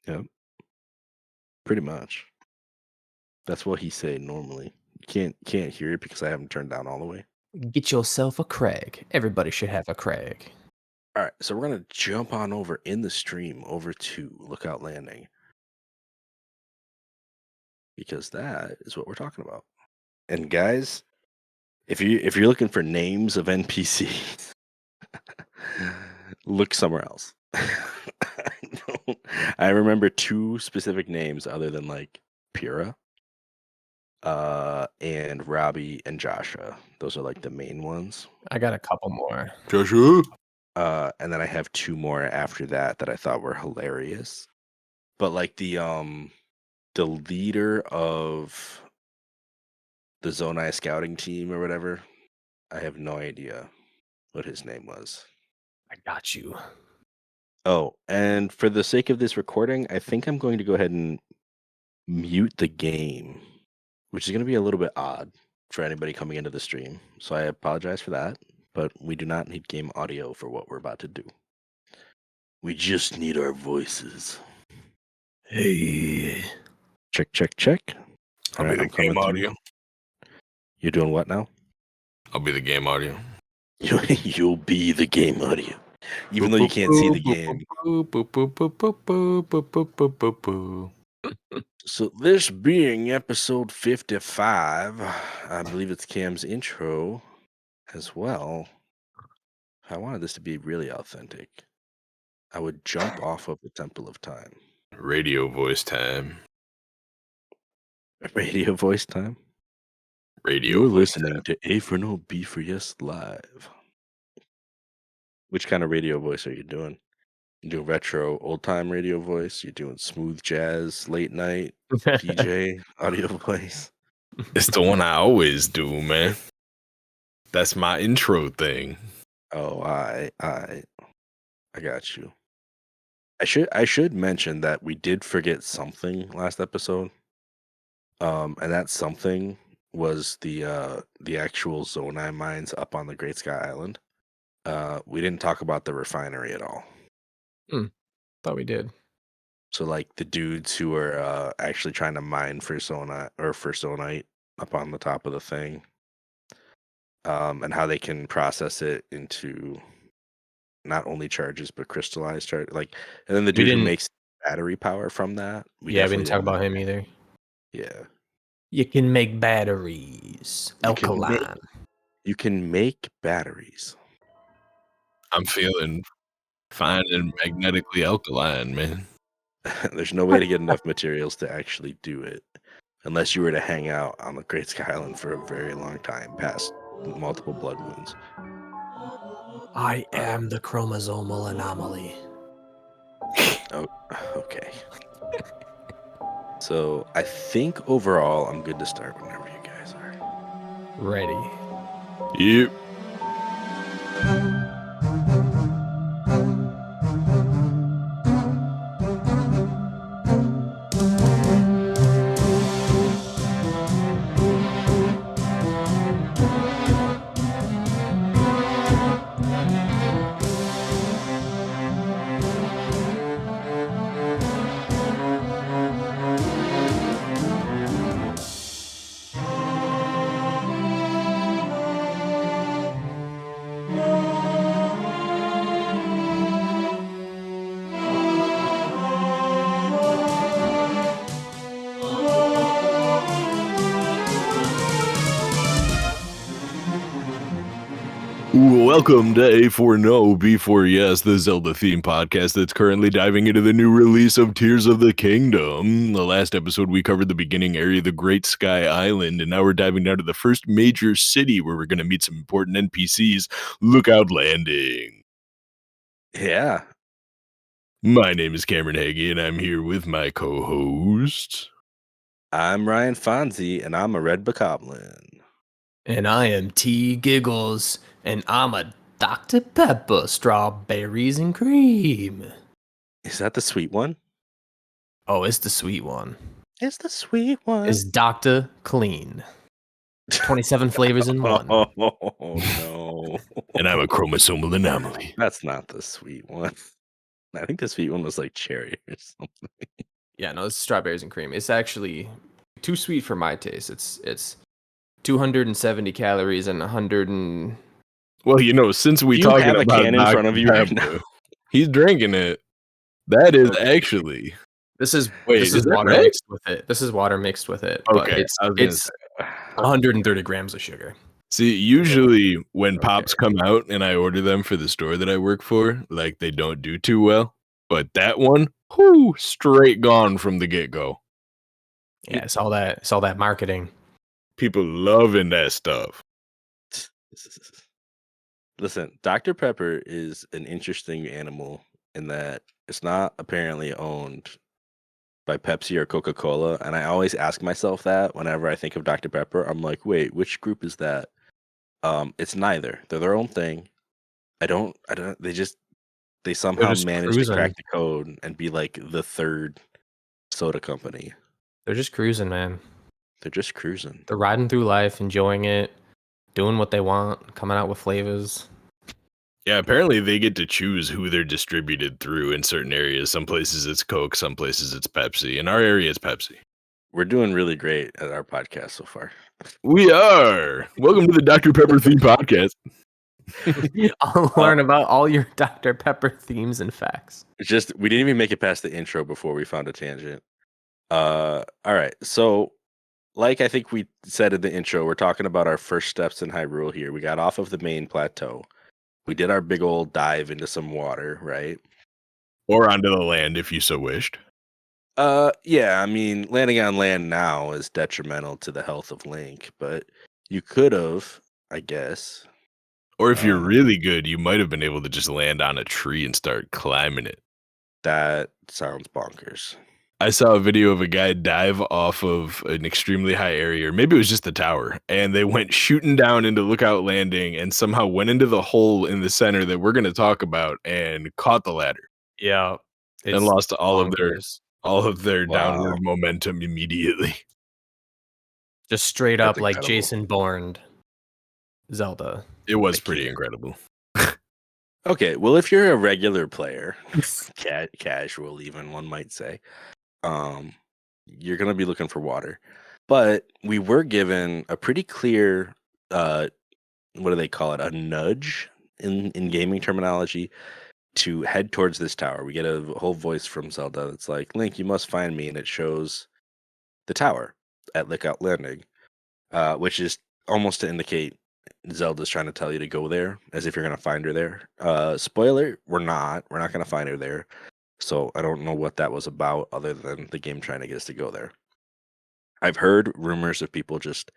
Yep, pretty much. That's what he say normally. You can't hear it because I haven't turned down all the way. Get yourself a Craig. Everybody should have a Craig. All right, so we're gonna jump on over in the stream over to Lookout Landing because that is what we're talking about. And guys, if you're looking for names of NPCs, look somewhere else. I remember two specific names other than like Pyrrha, and Robbie and Joshua. Those are like the main ones. I got a couple more. Joshua. And then I have two more after that I thought were hilarious. But like the leader of the Zonai scouting team or whatever, I have no idea what his name was. I got you. Oh, and for the sake of this recording, I think I'm going to go ahead and mute the game, which is going to be a little bit odd for anybody coming into the stream. So I apologize for that, but we do not need game audio for what we're about to do. We just need our voices. Hey. Check, check, check. I'll be the game audio. You're doing what now? I'll be the game audio. You'll be the game audio. Even though you can't see the game. So this being episode 55, I believe it's Cam's intro as well. If I wanted this to be really authentic, I would jump off of the Temple of Time. Radio voice time. Radio voice time? Radio You're voice listening time. to A4NB4Y live. Which kind of radio voice are you doing? You doing retro old time radio voice? You're doing smooth jazz, late night, DJ audio voice? It's the one I always do, man. That's my intro thing. Oh, I got you. I should mention that we did forget something last episode. And that something was the actual Zonai mines up on the Great Sky Island. We didn't talk about the refinery at all. Thought we did. So like the dudes who are actually trying to mine for Zonite up on the top of the thing. And how they can process it into not only charges but crystallized charge. Like, and then the dude who makes battery power from that. We didn't talk about him either. Yeah. You can make batteries. Alkaline. You can make batteries. I'm feeling fine and magnetically alkaline, man. There's no way to get enough materials to actually do it. Unless you were to hang out on the Great Sky Island for a very long time, past multiple blood moons. I am the chromosomal anomaly. Oh, okay. So I think overall I'm good to start whenever you guys are. Ready. Yep. Welcome to A4NB4Y, the Zelda theme podcast that's currently diving into the new release of Tears of the Kingdom. The last episode we covered the beginning area of the Great Sky Island, and now we're diving down to the first major city where we're going to meet some important NPCs, Lookout Landing. Yeah. My name is Cameron Hagee, and I'm here with my co-host. I'm Ryan Fonzie, and I'm a red bokoblin. And I am T Giggles, and I'm a Dr. Pepper, strawberries and cream. Is that the sweet one? Oh, it's the sweet one. It's the sweet one. It's Dr. Clean. 27 flavors in one. Oh, no. And I'm a chromosomal anomaly. That's not the sweet one. I think the sweet one was like cherry or something. Yeah, no, it's strawberries and cream. It's actually too sweet for my taste. It's 270 calories and 100 and Well, since we Do you talking have a about can in front of Dr. you right Pepper, now? he's drinking it. That is Okay. actually. this is Wait, this is is that water right? mixed with it. This is water mixed with it, but Okay, I was gonna it's say. 130 grams of sugar. See, usually when Okay. pops come out and I order them for the store that I work for, like they don't do too well. But that one, whoo, straight gone from the get go. Yeah, it's all that marketing. People loving that stuff. Listen, Dr. Pepper is an interesting animal in that it's not apparently owned by Pepsi or Coca-Cola, and I always ask myself that whenever I think of Dr. Pepper. I'm like, wait, which group is that? It's neither. They're their own thing. I don't. They They're somehow just managed to crack cruising. the code and be like the third soda company. They're just cruising, man. They're just cruising. They're riding through life, enjoying it, doing what they want, coming out with flavors. Yeah, apparently they get to choose who they're distributed through in certain areas. Some places it's Coke, some places it's Pepsi. In our area, it's Pepsi. We're doing really great at our podcast so far. We are. Welcome to the Dr. Pepper Theme Podcast. I'll learn about all your Dr. Pepper themes and facts. It's just we didn't even make it past the intro before we found a tangent. All right. So, like I think we said in the intro, we're talking about our first steps in Hyrule here. We got off of the main plateau. We did our big old dive into some water, right? Or onto the land if you so wished. Yeah, I mean, landing on land now is detrimental to the health of Link, but you could have, I guess. Or if you're really good, you might have been able to just land on a tree and start climbing it. That sounds bonkers. I saw a video of a guy dive off of an extremely high area, or maybe it was just the tower, and they went shooting down into Lookout Landing and somehow went into the hole in the center that we're going to talk about and caught the ladder. Yeah. And lost all bonkers. of their Wow. downward momentum immediately. Just straight That's up like incredible. Jason Bourne Zelda. It was I pretty can't. incredible. Okay, well, if you're a regular player, casual even one might say, you're gonna be looking for water. But we were given a pretty clear, what do they call it? A nudge in gaming terminology to head towards this tower. We get a whole voice from Zelda that's like, "Link, you must find me," and it shows the tower at Lookout Landing, which is almost to indicate Zelda's trying to tell you to go there, as if you're gonna find her there. Spoiler: we're not. We're not gonna find her there. So I don't know what that was about, other than the game trying to get us to go there. I've heard rumors of people just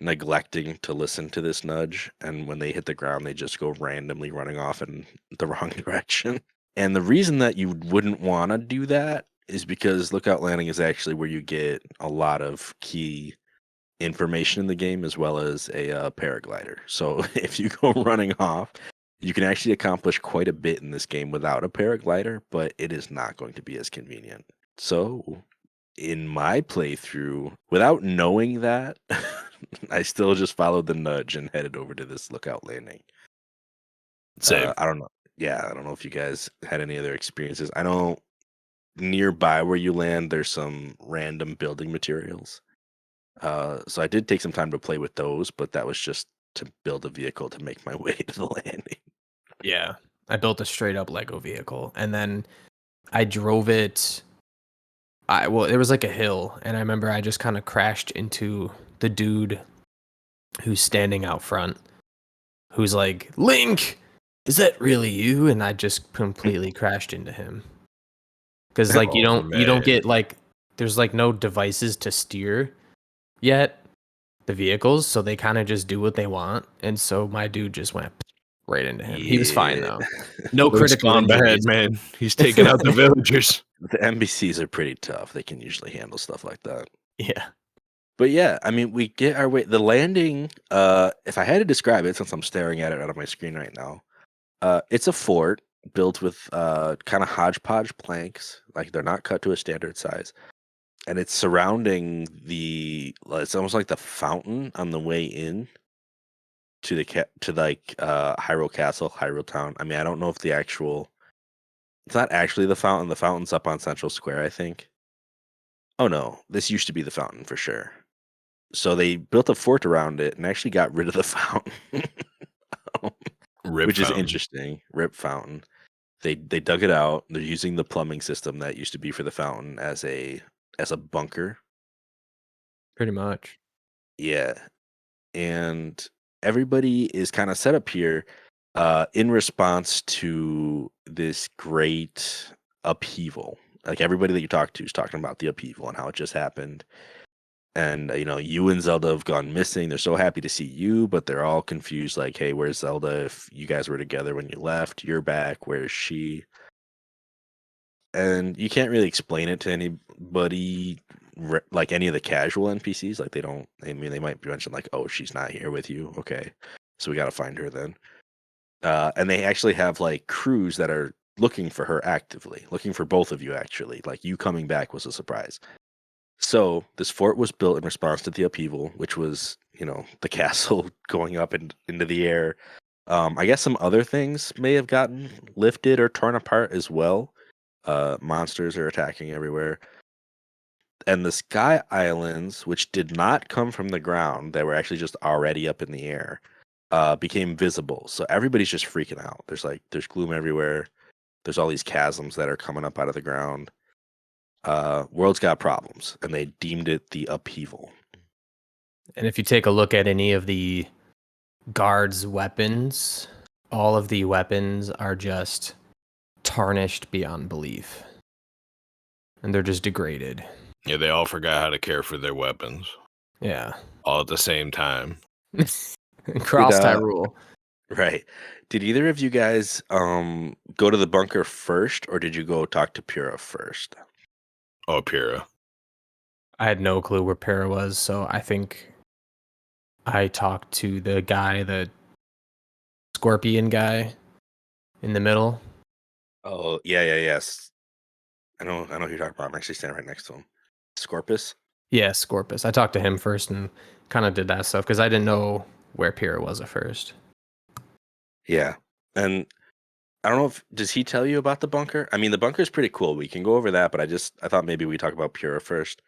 neglecting to listen to this nudge, and when they hit the ground, they just go randomly running off in the wrong direction. And the reason that you wouldn't want to do that is because Lookout Landing is actually where you get a lot of key information in the game, as well as a paraglider. So if you go running off, you can actually accomplish quite a bit in this game without a paraglider, but it is not going to be as convenient. So in my playthrough, without knowing that, I still just followed the nudge and headed over to this Lookout Landing. Same. I don't know. Yeah, I don't know if you guys had any other experiences. I know nearby where you land, there's some random building materials. So I did take some time to play with those, but that was just to build a vehicle to make my way to the landing. Yeah. I built a straight up Lego vehicle and then I drove it. Well, it was like a hill, and I remember I just kind of crashed into the dude who's standing out front, who's like, "Link, is that really you?" And I just completely crashed into him. Because like you Oh, don't man. get like there's like no devices to steer yet the vehicles, so they kind of just do what they want, and so my dude just went right into him. He was fine Yeah. though. No Link's critical gone bad, injuries. man. He's taking out the villagers. The NBCs are pretty tough. They can usually handle stuff like that. Yeah. But yeah, I mean, we get our way. The landing, if I had to describe it, since I'm staring at it out of my screen right now, it's a fort built with kind of hodgepodge planks. Like they're not cut to a standard size. And it's surrounding it's almost like the fountain on the way in to Hyrule Castle, Hyrule Town. I mean, I don't know if the actual It's not actually the fountain. The fountain's up on Central Square, I think. Oh no, this used to be the fountain for sure. So they built a fort around it and actually got rid of the fountain, Rip which is fountain. interesting. Rip fountain. They dug it out. They're using the plumbing system that used to be for the fountain as a bunker. Pretty much. Yeah, and everybody is kind of set up here in response to this great upheaval. Like everybody that you talk to is talking about the upheaval and how it just happened. And you and Zelda have gone missing. They're so happy to see you, but they're all confused. Like, hey, where's Zelda? If you guys were together when you left, you're back. Where's she? And you can't really explain it to anybody, like any of the casual NPCs. Like they don't. I mean, they might mention like, "Oh, she's not here with you." Okay, so we got to find her then. And they actually have like crews that are looking for her actively, looking for both of you actually. Like you coming back was a surprise. So this fort was built in response to the upheaval, which was, the castle going up and into the air. I guess some other things may have gotten lifted or torn apart as well. Monsters are attacking everywhere. And the Sky Islands, which did not come from the ground, they were actually just already up in the air, became visible. So everybody's just freaking out. There's gloom everywhere. There's all these chasms that are coming up out of the ground. World's got problems, and they deemed it the upheaval. And if you take a look at any of the guards' weapons, all of the weapons are just tarnished beyond belief. And they're just degraded. Yeah, they all forgot how to care for their weapons. Yeah. All at the same time. Cross Hyrule. Right. Did either of you guys go to the bunker first, or did you go talk to Pyrrha first? Oh, Pyrrha. I had no clue where Pyrrha was, so I think I talked to the guy, the scorpion guy in the middle. Oh, yes. I know who you're talking about. I'm actually standing right next to him. Scorpus? Yeah, Scorpus. I talked to him first and kind of did that stuff because I didn't know where Pyrrha was at first. Yeah. And I don't know does he tell you about the bunker? I mean, the bunker is pretty cool. We can go over that, but I thought maybe we talk about Pyrrha first.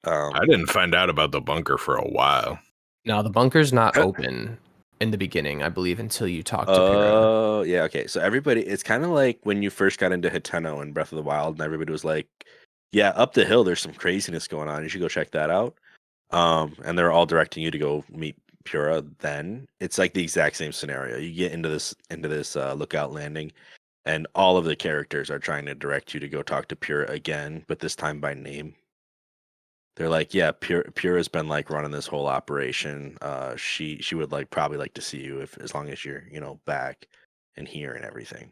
I didn't find out about the bunker for a while. No, the bunker's not open in the beginning, I believe, until you talk to Pyrrha. Oh, yeah, okay. So it's kind of like when you first got into Hiteno and Breath of the Wild, and everybody was like, yeah, up the hill, there's some craziness going on. You should go check that out. And they're all directing you to go meet Pyrrha. Then it's like the exact same scenario. You get into this lookout landing, and all of the characters are trying to direct you to go talk to Pyrrha again, but this time by name. They're like, yeah, Pyrrha's been like running this whole operation. She would probably like to see you as long as you're back and here and everything.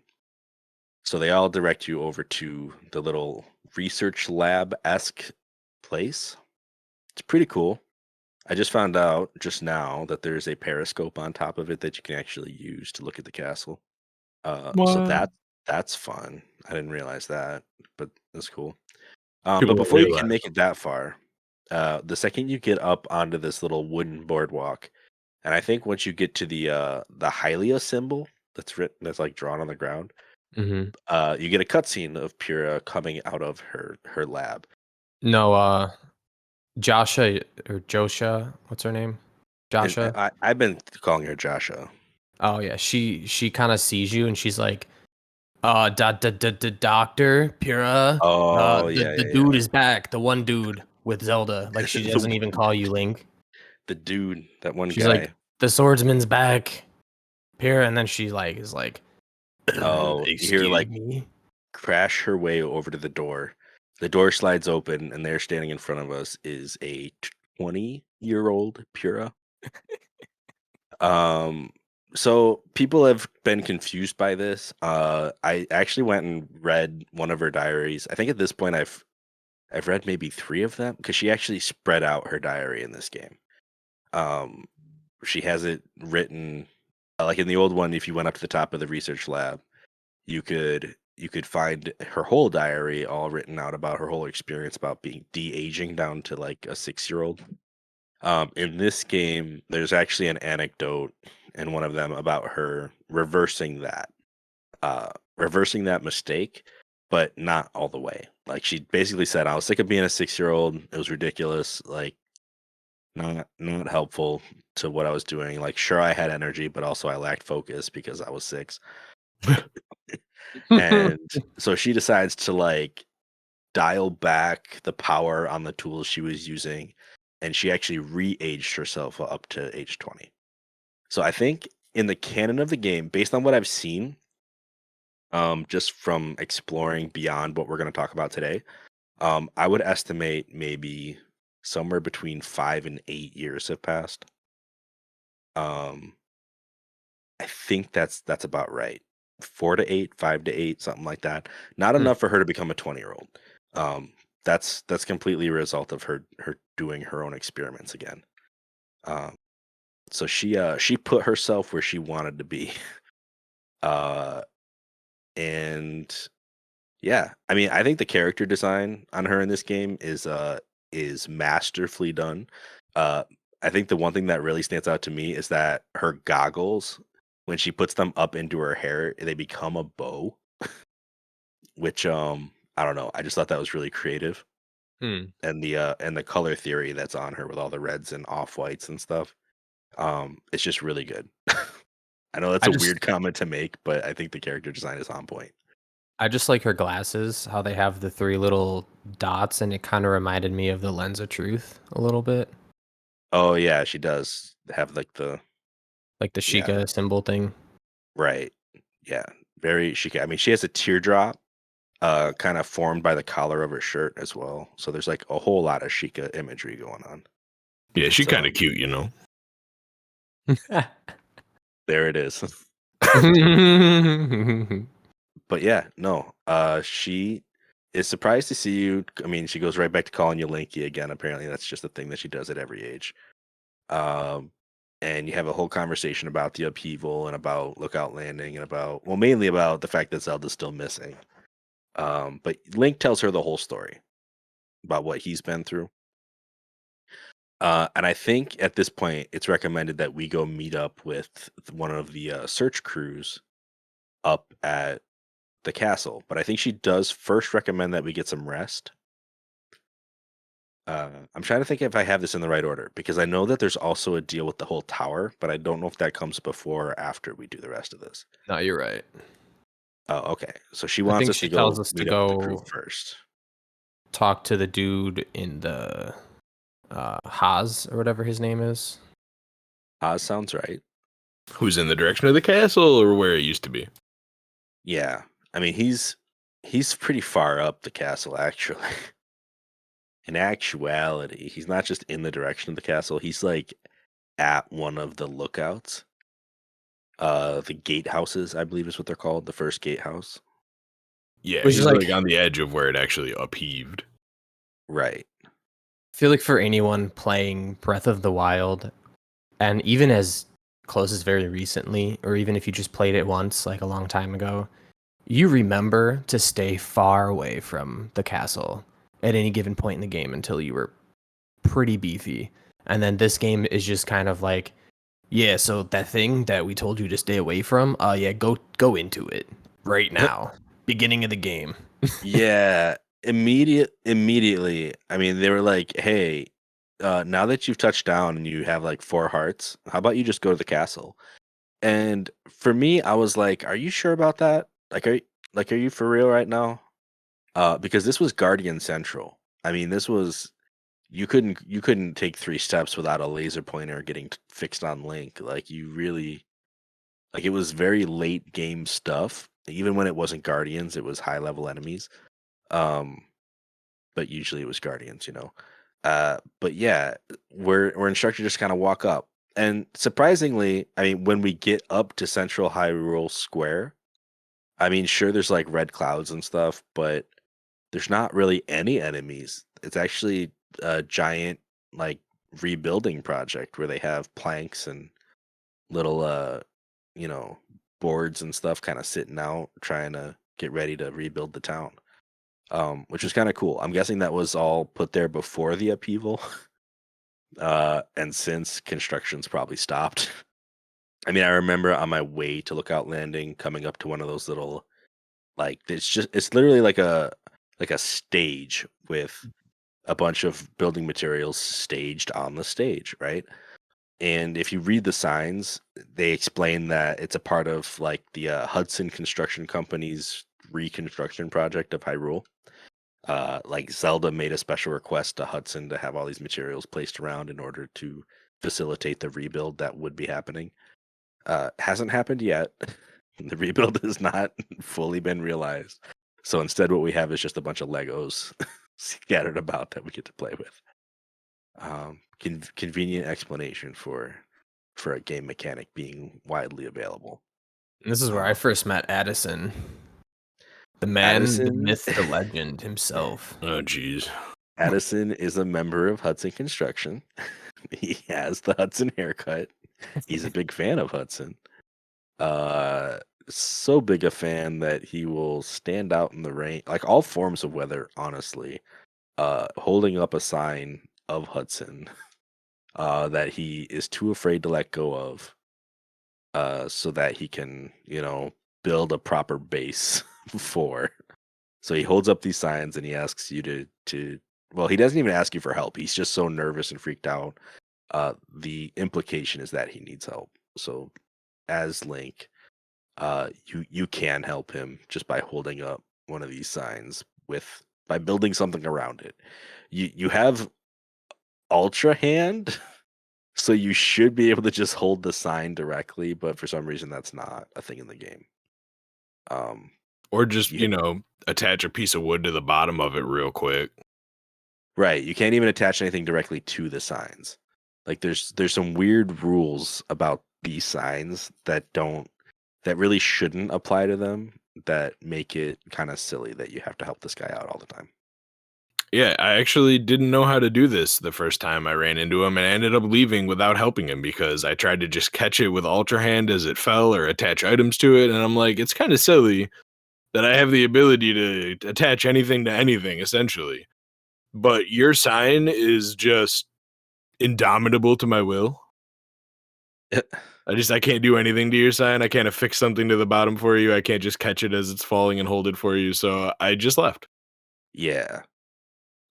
So they all direct you over to the little research lab-esque place. It's pretty cool. I just found out just now that there's a periscope on top of it that you can actually use to look at the castle. So that's fun. I didn't realize that, but that's cool. But before you can make it that far, the second you get up onto this little wooden boardwalk, and I think once you get to the Hylia symbol that's like drawn on the ground, you get a cutscene of Pyrrha coming out of her lab. No, Joshua or Josha, what's her name? Joshua. I've been calling her Joshua. Oh yeah, she kind of sees you and she's like, Doctor Pyrrha. Oh The dude is back. The one dude with Zelda. Like she doesn't even call you Link. The dude, that one She's guy. like, the swordsman's back, Pyrrha, and then she is like, oh, you hear like me? Crash her way over to the door. The door slides open, and there, standing in front of us, is a 20-year-old Pyrrha. So people have been confused by this. I actually went and read one of her diaries. I think at this point I've read maybe 3 of them, because she actually spread out her diary in this game. She has it written like in the old one. If you went up to the top of the research lab, you could find her whole diary all written out about her whole experience about being de-aging down to like a 6-year-old. In this game, there's actually an anecdote in one of them about her reversing that. reversing that mistake, but not all the way. Like she basically said, I was sick of being a 6-year-old. It was ridiculous. Like not helpful to what I was doing. Like sure I had energy, but also I lacked focus because I was 6. And so she decides to like dial back the power on the tools she was using, and she actually re-aged herself up to age 20. So I think in the canon of the game, based on what I've seen, just from exploring beyond what we're going to talk about today, I would estimate maybe somewhere between 5 and 8 years have passed. Um, I think that's about right. 4 to 8, 5 to 8, something like that. Not enough for her to become a 20-year-old. That's completely a result of her doing her own experiments again. So she put herself where she wanted to be. And yeah, I mean, I think the character design on her in this game is masterfully done. Uh, I think the one thing that really stands out to me is that her goggles, when she puts them up into her hair, they become a bow, which I don't know. I just thought that was really creative, Hmm. and the color theory that's on her with all the reds and off whites and stuff. It's just really good. I know that's I a just weird comment to make, but I think the character design is on point. I just like her glasses, how they have the 3 little dots, and it kind of reminded me of the Lens of Truth a little bit, Oh yeah, she does have like the like the yeah, Sheikah symbol thing. right. Yeah. Very I mean, she has a teardrop kind of formed by the collar of her shirt as well. So there's like a whole lot of Sheikah imagery going on. Yeah, she So kind of cute, you know. there it is. But yeah, no. She is surprised to see you. I mean, she goes right back to calling you Linky again. Apparently, that's just a thing that she does at every age. Um, and you have a whole conversation about the upheaval and about Lookout Landing and about, well, mainly about the fact that Zelda's still missing. But Link tells her the whole story about what he's been through. And I think at this point, it's recommended that we go meet up with one of the search crews up at the castle. But I think she does first recommend that we get some rest. I'm trying to think if I have this in the right order, because I know that there's also a deal with the whole tower, but I don't know if that comes before or after we do the rest of this. No, you're right. Oh, okay. So she I wants think us she to tells go us to meet up with the crew go first. talk to the dude in the Haas or whatever his name is. Sounds right. Who's in the direction of the castle or where it used to be? Yeah. I mean, he's pretty far up the castle, actually. In actuality, he's not just in the direction of the castle. He's like at one of the lookouts. The gatehouses, I believe is what they're called. The first gatehouse. Yeah, Which is he's like, like on the edge of where it actually upheaved. Right. I feel like for anyone playing Breath of the Wild, and even as close as very recently, or even if you just played it once, like a long time ago, you remember to stay far away from the castle at any given point in the game until you were pretty beefy. And then this game is just kind of like, yeah, so that thing that we told you to stay away from, yeah, go into it right now. Beginning of the game. Yeah. Immediately. I mean, they were like, "Hey, now that you've touched down and you have like 4 hearts, how about you just go to the castle?" And for me, I was like, "Are you sure about that? Are you for real right now?" Because this was Guardian Central. I mean, this was you couldn't take 3 steps without a laser pointer getting fixed on Link. Like you really like it was very late game stuff. Even when it wasn't Guardians, it was high level enemies. Um, but usually it was Guardians, you know. But yeah, we're instructed to just kind of walk up. And surprisingly, I mean, when we get up to Central Hyrule Square, I mean, sure, there's like red clouds and stuff, but there's not really any enemies. It's actually a giant like rebuilding project where they have planks and little you know, boards and stuff kind of sitting out trying to get ready to rebuild the town. Which was kind of cool. I'm guessing that was all put there before the upheaval. And since construction's probably stopped. I mean, I remember on my way to Lookout Landing coming up to one of those little Like it's literally like a stage with a bunch of building materials staged on the stage, right? And if you read the signs, they explain that it's a part of like the Hudson Construction Company's reconstruction project of Hyrule. Like Zelda made a special request to Hudson to have all these materials placed around in order to facilitate the rebuild that would be happening. Hasn't happened yet. The rebuild has not fully been realized. So instead, what we have is just a bunch of Legos scattered about that we get to play with. Convenient explanation for a game mechanic being widely available. And this is where I first met Addison. The man, the Addison, myth, the legend himself. Oh, jeez. Addison is a member of Hudson Construction. He has the Hudson haircut. He's a big fan of Hudson. So big a fan that he will stand out in the rain, like all forms of weather, honestly, holding up a sign of Hudson that he is too afraid to let go of, so that he can, build a proper base for. So he holds up these signs and he asks you to well, he doesn't even ask you for help. He's just so nervous and freaked out. The implication is that he needs help. So as Link, you can help him just by holding up one of these signs by building something around it. You have Ultra Hand, so you should be able to just hold the sign directly, but for some reason that's not a thing in the game. Or just, You- attach a piece of wood to the bottom of it real quick. Right, you can't even attach anything directly to the signs. Like there's some weird rules about these signs that really shouldn't apply to them, that make it kind of silly that you have to help this guy out all the time. Yeah, I actually didn't know how to do this the first time I ran into him, and I ended up leaving without helping him because I tried to just catch it with Ultra Hand as it fell or attach items to it, and I'm like, it's kind of silly that I have the ability to attach anything to anything, essentially. But your sign is just indomitable to my will. I can't do anything to your sign. I can't affix something to the bottom for you. I can't just catch it as it's falling and hold it for you. So I just left. Yeah.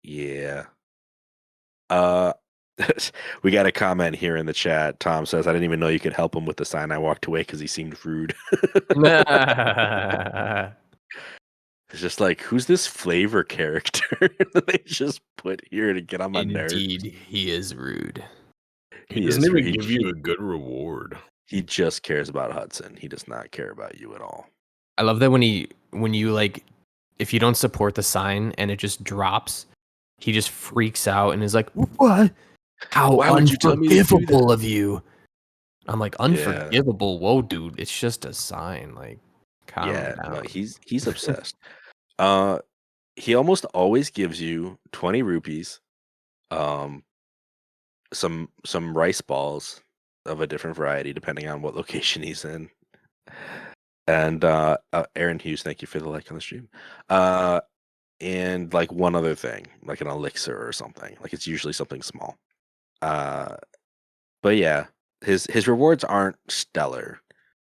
Yeah. Uh we got a comment here in the chat. Tom says, I didn't even know you could help him with the sign. I walked away because he seemed rude. It's just like, who's this flavor character that they just put here to get on my nerves? Indeed, he is rude. He He doesn't is even rude. give you a good reward. He just cares about Hudson. He does not care about you at all. I love that when you like, if you don't support the sign and it just drops, he just freaks out and is like, "What? How Why would you tell me to do unforgivable that?" of you!" I'm like, "Unforgivable? Whoa, dude! It's just a sign. Like, calm Yeah, down." no, he's obsessed. He almost always gives you 20 rupees, um, some rice balls of a different variety depending on what location he's in. And Aaron Hughes, thank you for the like on the stream. And like one other thing, like an elixir or something. Like it's usually something small. But yeah, his rewards aren't stellar.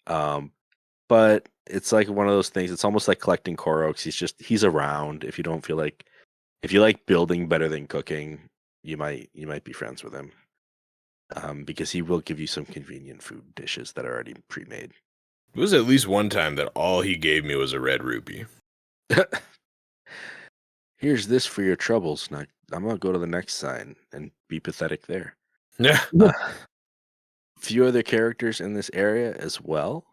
But it's like one of those things. It's almost like collecting Koroks. He's around. If you like building better than cooking, you might be friends with him. Because he will give you some convenient food dishes that are already pre-made. It was at least one time that all he gave me was a red rupee. Here's this for your troubles. Now I'm gonna go to the next sign and be pathetic there. Yeah. Few other characters in this area as well.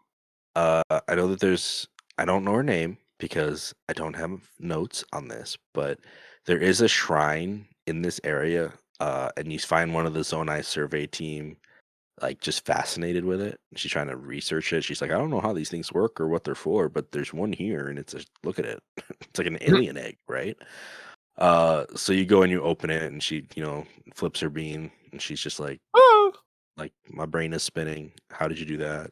I know that I don't know her name because I don't have notes on this, but there is a shrine in this area, and you find one of the Zonai survey team like just fascinated with it. She's trying to research it. She's like, I don't know how these things work or what they're for, but there's one here, and look at it. It's like an alien egg, right? So you go and you open it, and she, flips her bean, and she's just like, Oh. like, my brain is spinning. How did you do that?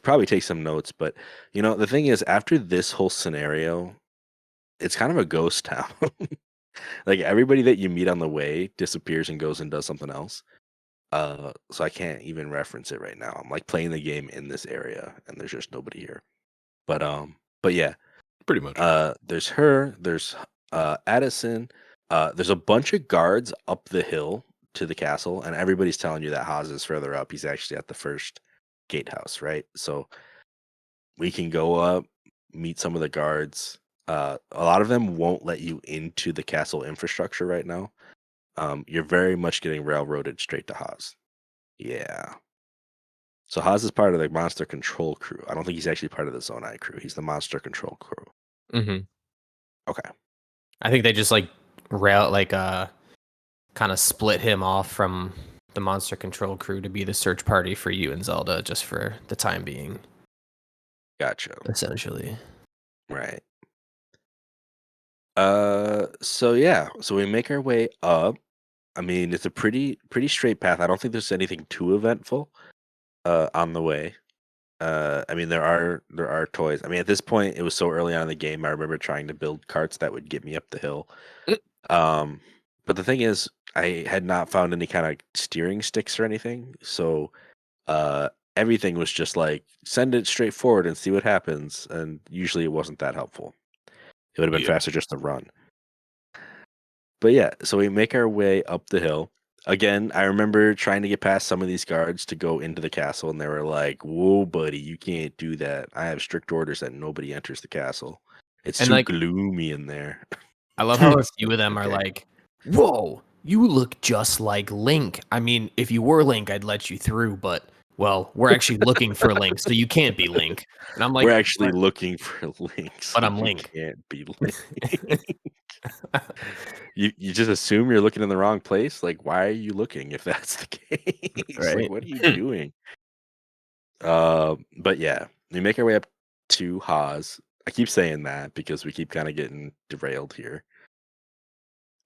Probably take some notes, but the thing is, after this whole scenario, it's kind of a ghost town. Like everybody that you meet on the way disappears and goes and does something else. So I can't even reference it right now. I'm like playing the game in this area, and there's just nobody here. But yeah, Pretty much. there's her, there's Addison, there's a bunch of guards up the hill to the castle, and everybody's telling you that Haas is further up. He's actually at the first gatehouse, right? So we can go up, meet some of the guards. A lot of them won't let you into the castle infrastructure right now. You're very much getting railroaded straight to Haas. Yeah. So Haas is part of the monster control crew. I don't think he's actually part of the Zonai crew. He's the monster control crew. Mm-hmm. Okay. I think they just kind of split him off from the monster control crew to be the search party for you and Zelda, just for the time being. Gotcha. Essentially. Right. So we make our way up. I mean, it's a pretty straight path. I don't think there's anything too eventful on the way. I mean, there are toys. I mean, at this point, it was so early on in the game. I remember trying to build carts that would get me up the hill. But the thing is, I had not found any kind of steering sticks or anything. So, everything was just like send it straight forward and see what happens. And usually, it wasn't that helpful. It would have been faster just to run. But yeah, so we make our way up the hill. Again, I remember trying to get past some of these guards to go into the castle, and they were like, "Whoa, buddy, you can't do that. I have strict orders that nobody enters the castle. It's And, too like, gloomy in there." I love how a few of them are Okay. like, "Whoa, you look just like Link. I mean, if you were Link, I'd let you through, but well, we're actually looking for Link, so you can't be Link." And I'm like, We're actually "But, looking for links. but I'm You Link." can't be Link. You just assume you're looking in the wrong place. Like, why are you looking if that's the case? Like, Right. what are you doing? But yeah, we make our way up to Haas. I keep saying that because we keep kind of getting derailed here.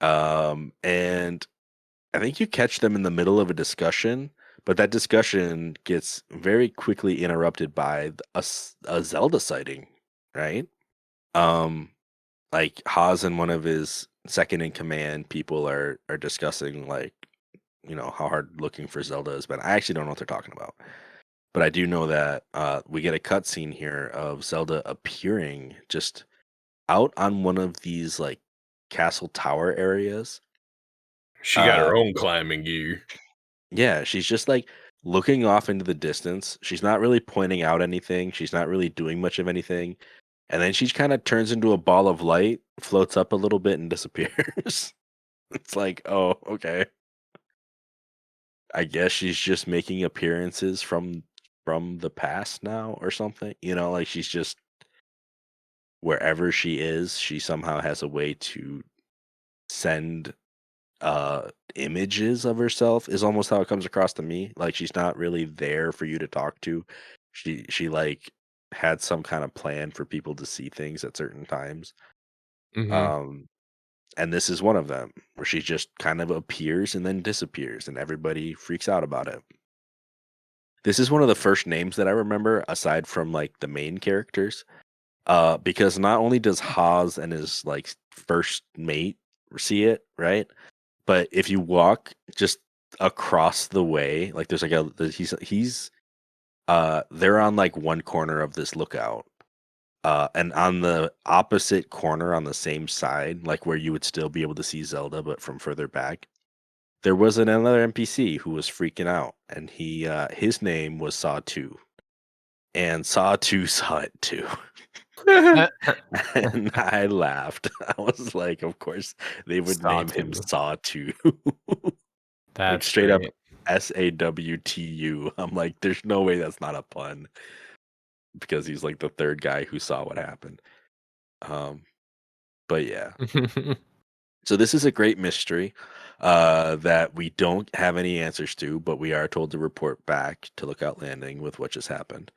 And I think you catch them in the middle of a discussion, but that discussion gets very quickly interrupted by a Zelda sighting, right? Um, like Haas and one of his second in command people are discussing like, how hard looking for Zelda has been. I actually don't know what they're talking about. But I do know that we get a cutscene here of Zelda appearing just out on one of these like castle tower areas. She got her own climbing gear. Yeah, she's just like looking off into the distance. She's not really pointing out anything. She's not really doing much of anything. And then she kind of turns into a ball of light, floats up a little bit, and disappears. It's like, oh, okay. I guess she's just making appearances from the past now or something. Like she's just wherever she is, she somehow has a way to send images of herself is almost how it comes across to me. Like she's not really there for you to talk to. She like had some kind of plan for people to see things at certain times. Mm-hmm. And this is one of them where she just kind of appears and then disappears and everybody freaks out about it. This is one of the first names that I remember aside from like the main characters. Because not only does Haas and his like first mate see it, right? But if you walk just across the way, like there's like he's they're on like one corner of this lookout. And on the opposite corner on the same side, like where you would still be able to see Zelda, but from further back, there was another NPC who was freaking out, and his name was Sawtu. And Sawtu saw it too. And I laughed. I was like, of course they would name him Sawtu. Like That's straight up great. SAWTU. I'm like, there's no way that's not a pun. Because he's like the third guy who saw what happened. But yeah. So this is a great mystery that we don't have any answers to, but we are told to report back to Lookout Landing with what just happened.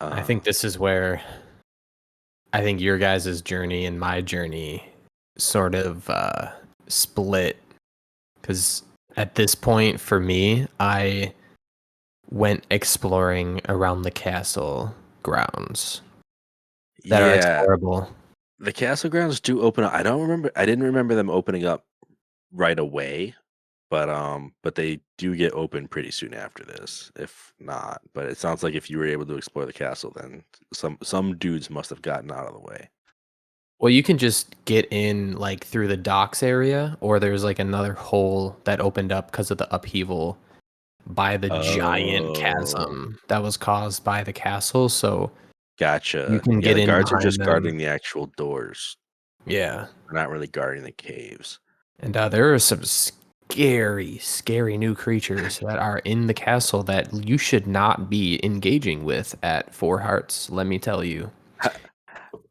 I think this is where I think your guys' journey and my journey sort of split. Because at this point, for me, I went exploring around the castle grounds that are explorable. The castle grounds do open up. I didn't remember them opening up right away. but they do get open pretty soon after this, if not. But it sounds like if you were able to explore the castle, then some dudes must have gotten out of the way. Well, you can just get in like through the docks area, or there's like another hole that opened up because of the upheaval by the giant Oh, chasm that was caused by the castle. So you gotcha. can Yeah, get the in guards are behind just them. guarding the actual doors. Yeah. They're not really guarding the caves. And there are some scary new creatures that are in the castle that you should not be engaging with at Four Hearts, let me tell you.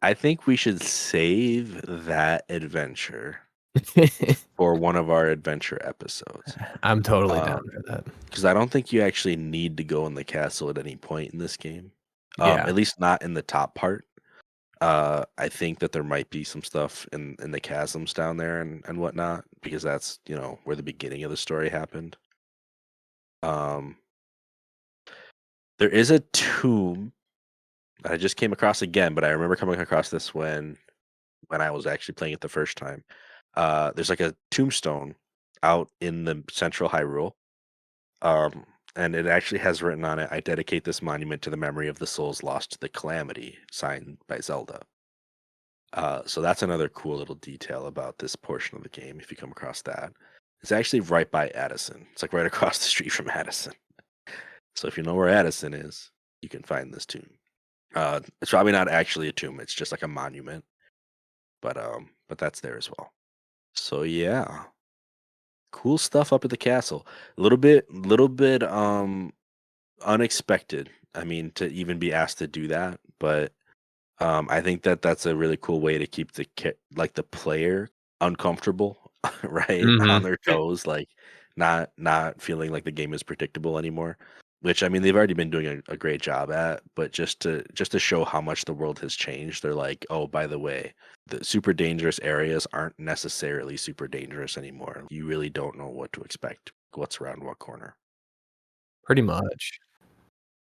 I think we should save that adventure for one of our adventure episodes. I'm totally down for that. Because I don't think you actually need to go in the castle at any point in this game. Yeah. At least not in the top part. I think that there might be some stuff in the chasms down there and whatnot, because that's, where the beginning of the story happened. There is a tomb that I just came across again, but I remember coming across this when I was actually playing it the first time. There's like a tombstone out in the central Hyrule. And it actually has written on it, "I dedicate this monument to the memory of the souls lost to the calamity," signed by Zelda. So that's another cool little detail about this portion of the game. If you come across that, it's actually right by Addison. It's like right across the street from Addison. So if you know where Addison is, you can find this tomb. It's probably not actually a tomb; it's just like a monument. But that's there as well. So yeah, cool stuff up at the castle. A little bit unexpected. I mean, to even be asked to do that, but I think that that's a really cool way to keep the player uncomfortable, right, on their toes, like not feeling like the game is predictable anymore. Which, I mean, they've already been doing a great job at, but just to show how much the world has changed, they're like, oh, by the way, the super dangerous areas aren't necessarily super dangerous anymore. You really don't know what to expect, what's around what corner. Pretty much.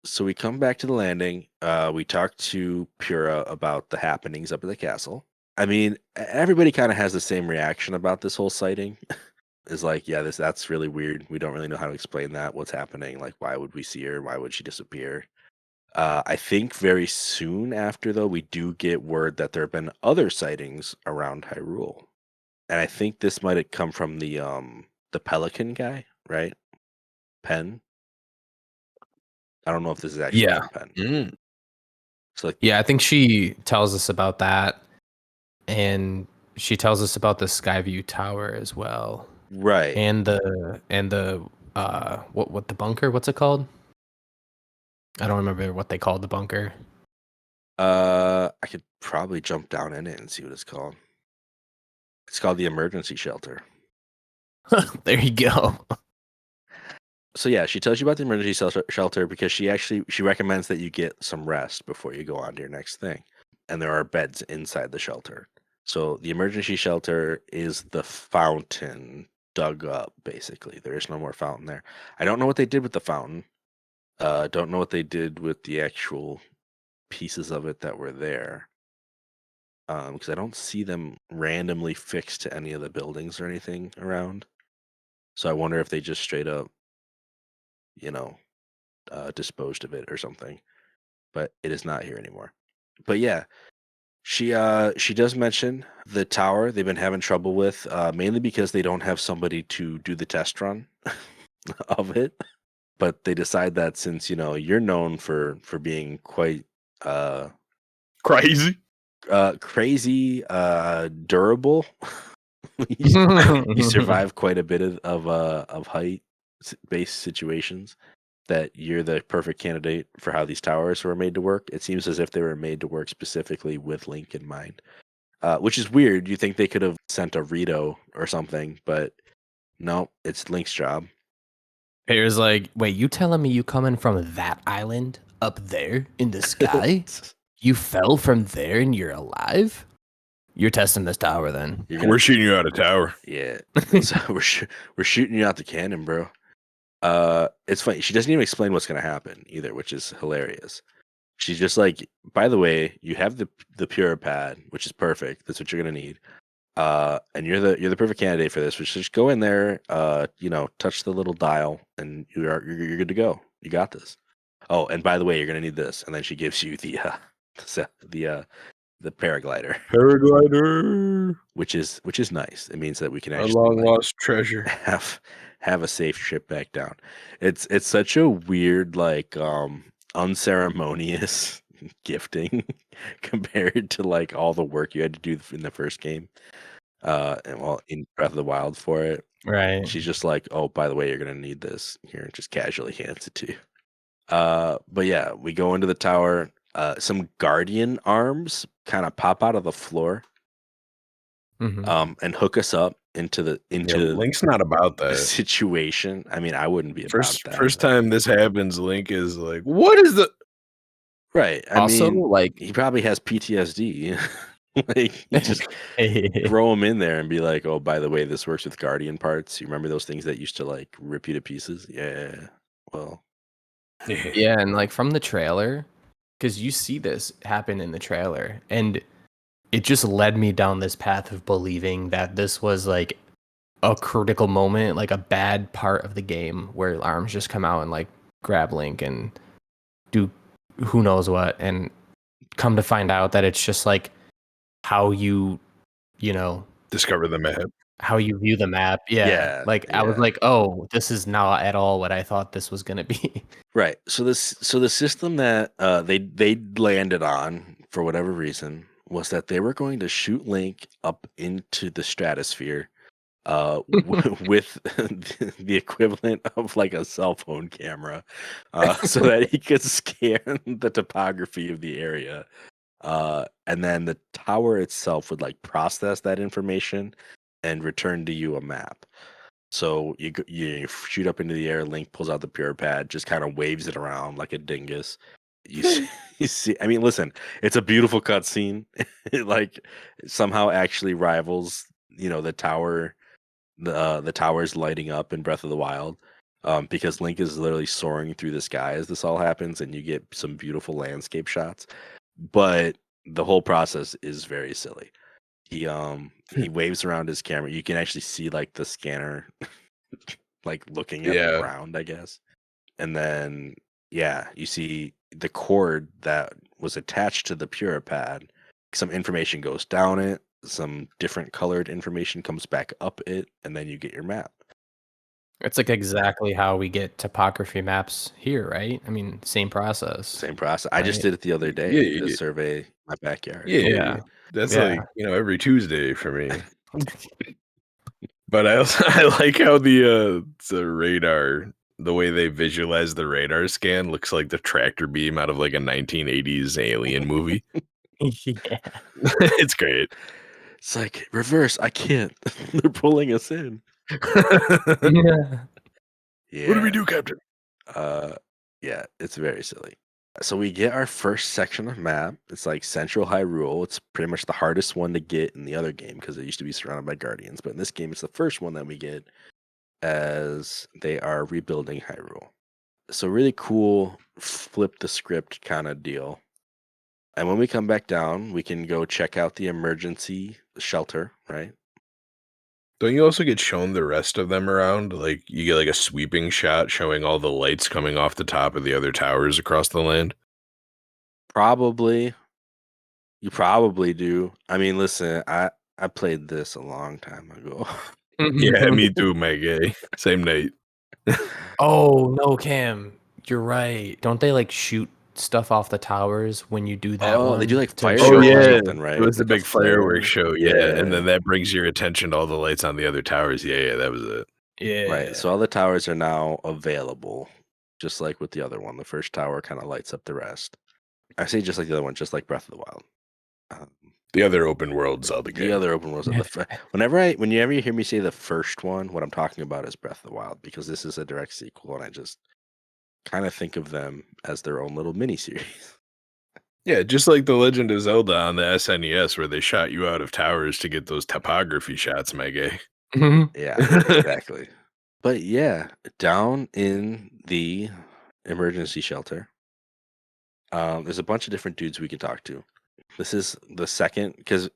So we come back to the landing. We talk to Pura about the happenings up at the castle. I mean, everybody kind of has the same reaction about this whole sighting. Is like, yeah, that's really weird. We don't really know how to explain that. What's happening? Like, why would we see her? Why would she disappear? I think very soon after, though, we do get word that there have been other sightings around Hyrule, and I think this might have come from the Pelican guy, right? Pen. I don't know if this is actually Yeah. from Pen. Mm. So like, Yeah, I think she tells us about that. And she tells us about the Skyview Tower as well. right. And the what the bunker? What's it called? I don't remember what they called the bunker. I could probably jump down in it and see what it's called. It's called the emergency shelter. There you go. So yeah, she tells you about the emergency shelter because she recommends that you get some rest before you go on to your next thing. And there are beds inside the shelter. So the emergency shelter is the fountain dug up, basically. There is no more fountain there. I don't know what they did with the fountain. Don't know what they did with the actual pieces of it that were there. Because I don't see them randomly fixed to any of the buildings or anything around. So I wonder if they just straight up, disposed of it or something. But it is not here anymore. But yeah, she does mention the tower they've been having trouble with, mainly because they don't have somebody to do the test run of it. But they decide that since you're known for being quite Crazy. crazy durable, you survive quite a bit of height based situations, that you're the perfect candidate for how these towers were made to work. It seems as if they were made to work specifically with Link in mind, which is weird. You think they could have sent a Rito or something, but no, it's Link's job. Pear's like, wait, you telling me you coming from that island up there in the sky? You fell from there and you're alive? You're testing this tower then. We're shooting you out of tower. Yeah, so we're shooting you out the cannon, bro. It's funny. She doesn't even explain what's gonna happen either, which is hilarious. She's just like, by the way, you have the Pura pad, which is perfect. That's what you're gonna need. And you're the perfect candidate for this. Which just go in there, touch the little dial, and you're good to go. You got this. Oh, and by the way, you're gonna need this. And then she gives you the the paraglider, Paraglider. which is nice. It means that we can A actually long lost treasure. have a safe trip back down. It's such a weird, like, unceremonious gifting compared to like all the work you had to do in the first game. And well, in Breath of the Wild for it, Right. she's just like, "Oh, by the way, you're gonna need this here," and just casually hands it to you. But yeah, we go into the tower. Some guardian arms kind of pop out of the floor, and hook us up into Link's not about the that. situation. I mean, I wouldn't be about that. First time this happens, Link is like, "What is the?" Right. I Also, mean, like, he probably has PTSD. Like, you just throw him in there and be like, "Oh, by the way, this works with guardian parts. You remember those things that used to like rip you to pieces?" Yeah. Well, yeah, and like from the trailer, because you see this happen in the trailer, and it just led me down this path of believing that this was like a critical moment, like a bad part of the game where arms just come out and like grab Link and do who knows what, and come to find out that it's just like how you know, Discover the map. how you view the map. Yeah, Like I was yeah. like, oh, this is not at all what I thought this was gonna be. right. So the system that they landed on for whatever reason was that they were going to shoot Link up into the stratosphere, with the equivalent of like a cell phone camera, so that he could scan the topography of the area. And then the tower itself would like process that information and return to you a map. So you shoot up into the air. Link pulls out the pure pad, just kind of waves it around like a dingus. You see, you see. I mean, listen, it's a beautiful cutscene. It like somehow actually rivals, the tower, the towers lighting up in Breath of the Wild. Because Link is literally soaring through the sky as this all happens, and you get some beautiful landscape shots. But the whole process is very silly. He waves around his camera. You can actually see like the scanner like looking at the ground, I guess. And then you see the cord that was attached to the Pura pad. Some information goes down it, some different colored information comes back up it, and then you get your map. It's like exactly how we get topography maps here, right? I mean, same process. Same process. I just did it the other day to survey my backyard. Yeah. That's like, every Tuesday for me. But I like how the radar, the way they visualize the radar scan looks like the tractor beam out of like a 1980s alien movie. Yeah. It's great. It's like, reverse, I can't. They're pulling us in. Yeah. What do we do, Captain? Yeah, it's very silly. So we get our first section of map. It's like Central Hyrule. It's pretty much the hardest one to get in the other game because it used to be surrounded by guardians. But in this game, it's the first one that we get as they are rebuilding Hyrule. So really cool, flip the script kind of deal. And when we come back down, we can go check out the emergency shelter, right? Don't you also get shown the rest of them around? Like, you get like a sweeping shot showing all the lights coming off the top of the other towers across the land? Probably. You probably do. I mean, listen, I played this a long time ago. Yeah, me too, my gay. Same night. Oh, no, Cam. You're right. Don't they like shoot stuff off the towers when you do that one? They do like fire show show or yeah. something, right? It was Like the a big fireworks flare. show, yeah. And then that brings your attention to all the lights on the other towers. Yeah, that was it. Yeah. Right. So all the towers are now available, just like with the other one. The first tower kind of lights up the rest. I say just like the other one, just like Breath of the Wild. The other open world Zelda game. The other open worlds. Whenever you hear me say the first one, what I'm talking about is Breath of the Wild, because this is a direct sequel, and I just kind of think of them as their own little mini series. Yeah, just like The Legend of Zelda on the SNES, where they shot you out of towers to get those topography shots, my gay. Yeah, exactly. But yeah, down in the emergency shelter, there's a bunch of different dudes we can talk to. This is the second, because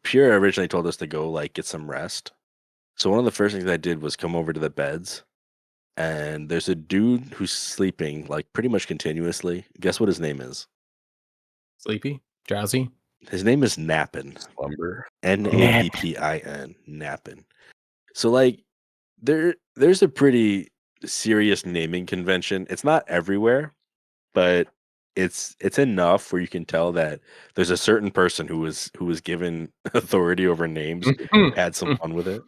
Pure originally told us to go like get some rest. So one of the first things I did was come over to the beds, and there's a dude who's sleeping like pretty much continuously. Guess what his name is? Sleepy? Drowsy? His name is Nappin. Slumber. Nappin. Nappin. So like there's a pretty serious naming convention. It's not everywhere, but it's enough where you can tell that there's a certain person who was given authority over names, had some fun with it.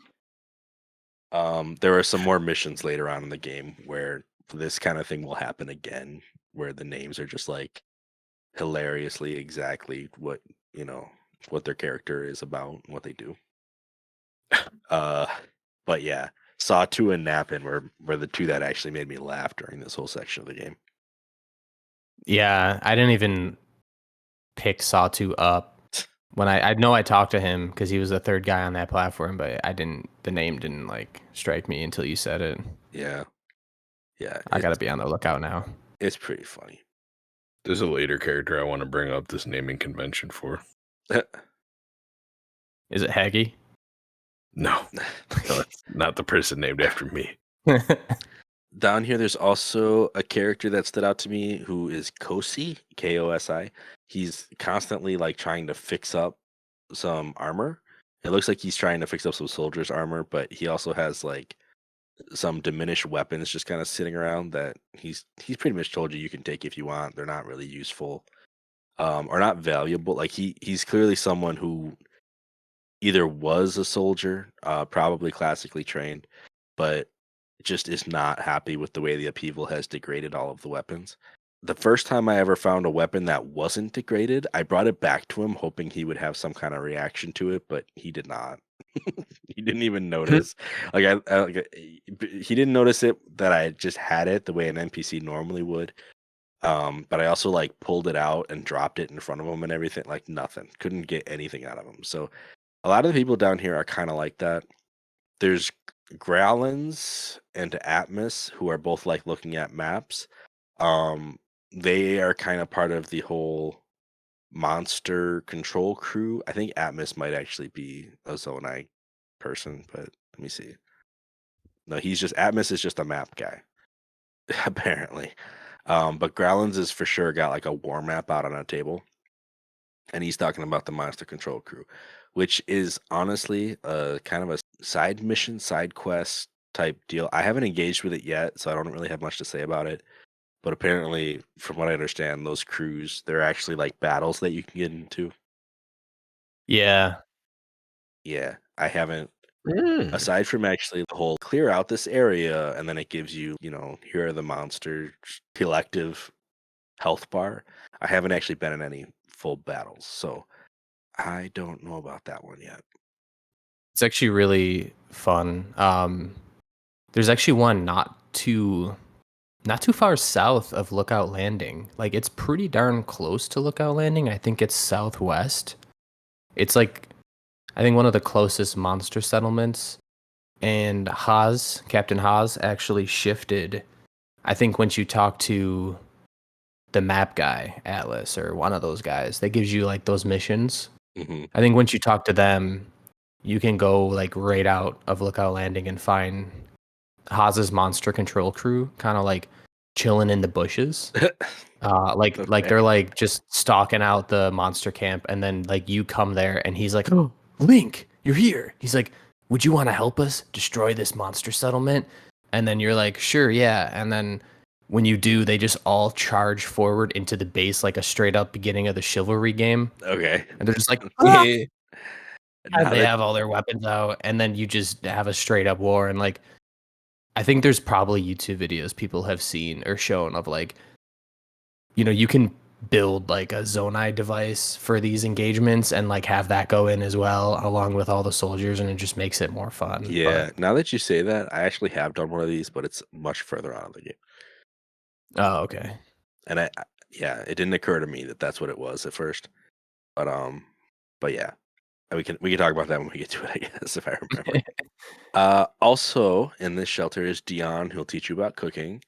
There are some more missions later on in the game where this kind of thing will happen again, where the names are just like hilariously exactly what what their character is about, what they do. Uh, but yeah, Sawtu and Nappin were the two that actually made me laugh during this whole section of the game. Yeah, I didn't even pick Sawtu up when I know I talked to him because he was the third guy on that platform, but the name didn't like strike me until you said it. Yeah, I gotta be on the lookout now. It's pretty funny. There's a later character I want to bring up this naming convention for. Is it Haggy? No, it's not the person named after me. Down here, there's also a character that stood out to me who is Kosi, Kosi. He's constantly like trying to fix up some armor. It looks like he's trying to fix up some soldiers' armor, but he also has like some diminished weapons just kind of sitting around that he's pretty much told you can take if you want. They're not really useful, or not valuable. Like he's clearly someone who either was a soldier, probably classically trained, but just is not happy with the way the upheaval has degraded all of the weapons. The first time I ever found a weapon that wasn't degraded, I brought it back to him hoping he would have some kind of reaction to it, but he did not. He didn't even notice. He didn't notice it that I just had it the way an NPC normally would. But I also like pulled it out and dropped it in front of him and everything, like nothing. Couldn't get anything out of him. So a lot of the people down here are kind of like that. There's Growlins and Atmos who are both like looking at maps. They are kind of part of the whole monster control crew. I think Atmos might actually be a Zonai person, but let me see. No, Atmos is just a map guy, apparently. But Growlins is for sure got like a war map out on a table, and he's talking about the monster control crew, which is honestly a kind of a side mission, side quest type deal. I haven't engaged with it yet, so I don't really have much to say about it. But apparently, from what I understand, those crews, they're actually like battles that you can get into. Yeah. Yeah, I haven't. Aside from actually the whole clear out this area, and then it gives you, here are the monsters collective health bar. I haven't actually been in any full battles, so I don't know about that one yet. It's actually really fun. There's actually one not too far south of Lookout Landing. Like it's pretty darn close to Lookout Landing. I think it's southwest. It's like I think one of the closest monster settlements. And Captain Haas actually shifted. I think once you talk to the map guy, Atlas, or one of those guys, that gives you like those missions. Mm-hmm. I think once you talk to them, you can go like right out of Lookout Landing and find Haas's monster control crew kind of like chilling in the bushes. Like they're like just stalking out the monster camp, and then like you come there and he's like, "Oh, Link, you're here." He's like, "Would you want to help us destroy this monster settlement?" And then you're like, "Sure, yeah." And then when you do, they just all charge forward into the base like a straight up beginning of the chivalry game. Okay. And they're just like, Yeah. and they have all their weapons out, and then you just have a straight up war. And like, I think there's probably YouTube videos people have seen or shown of like, you can build like a Zonai device for these engagements and like have that go in as well along with all the soldiers, and it just makes it more fun. Yeah, now that you say that, I actually have done one of these, but it's much further out of the game. Oh, okay. And it didn't occur to me that that's what it was at first. But yeah, we can talk about that when we get to it, I guess, if I remember. Also in this shelter is Dion, who'll teach you about cooking.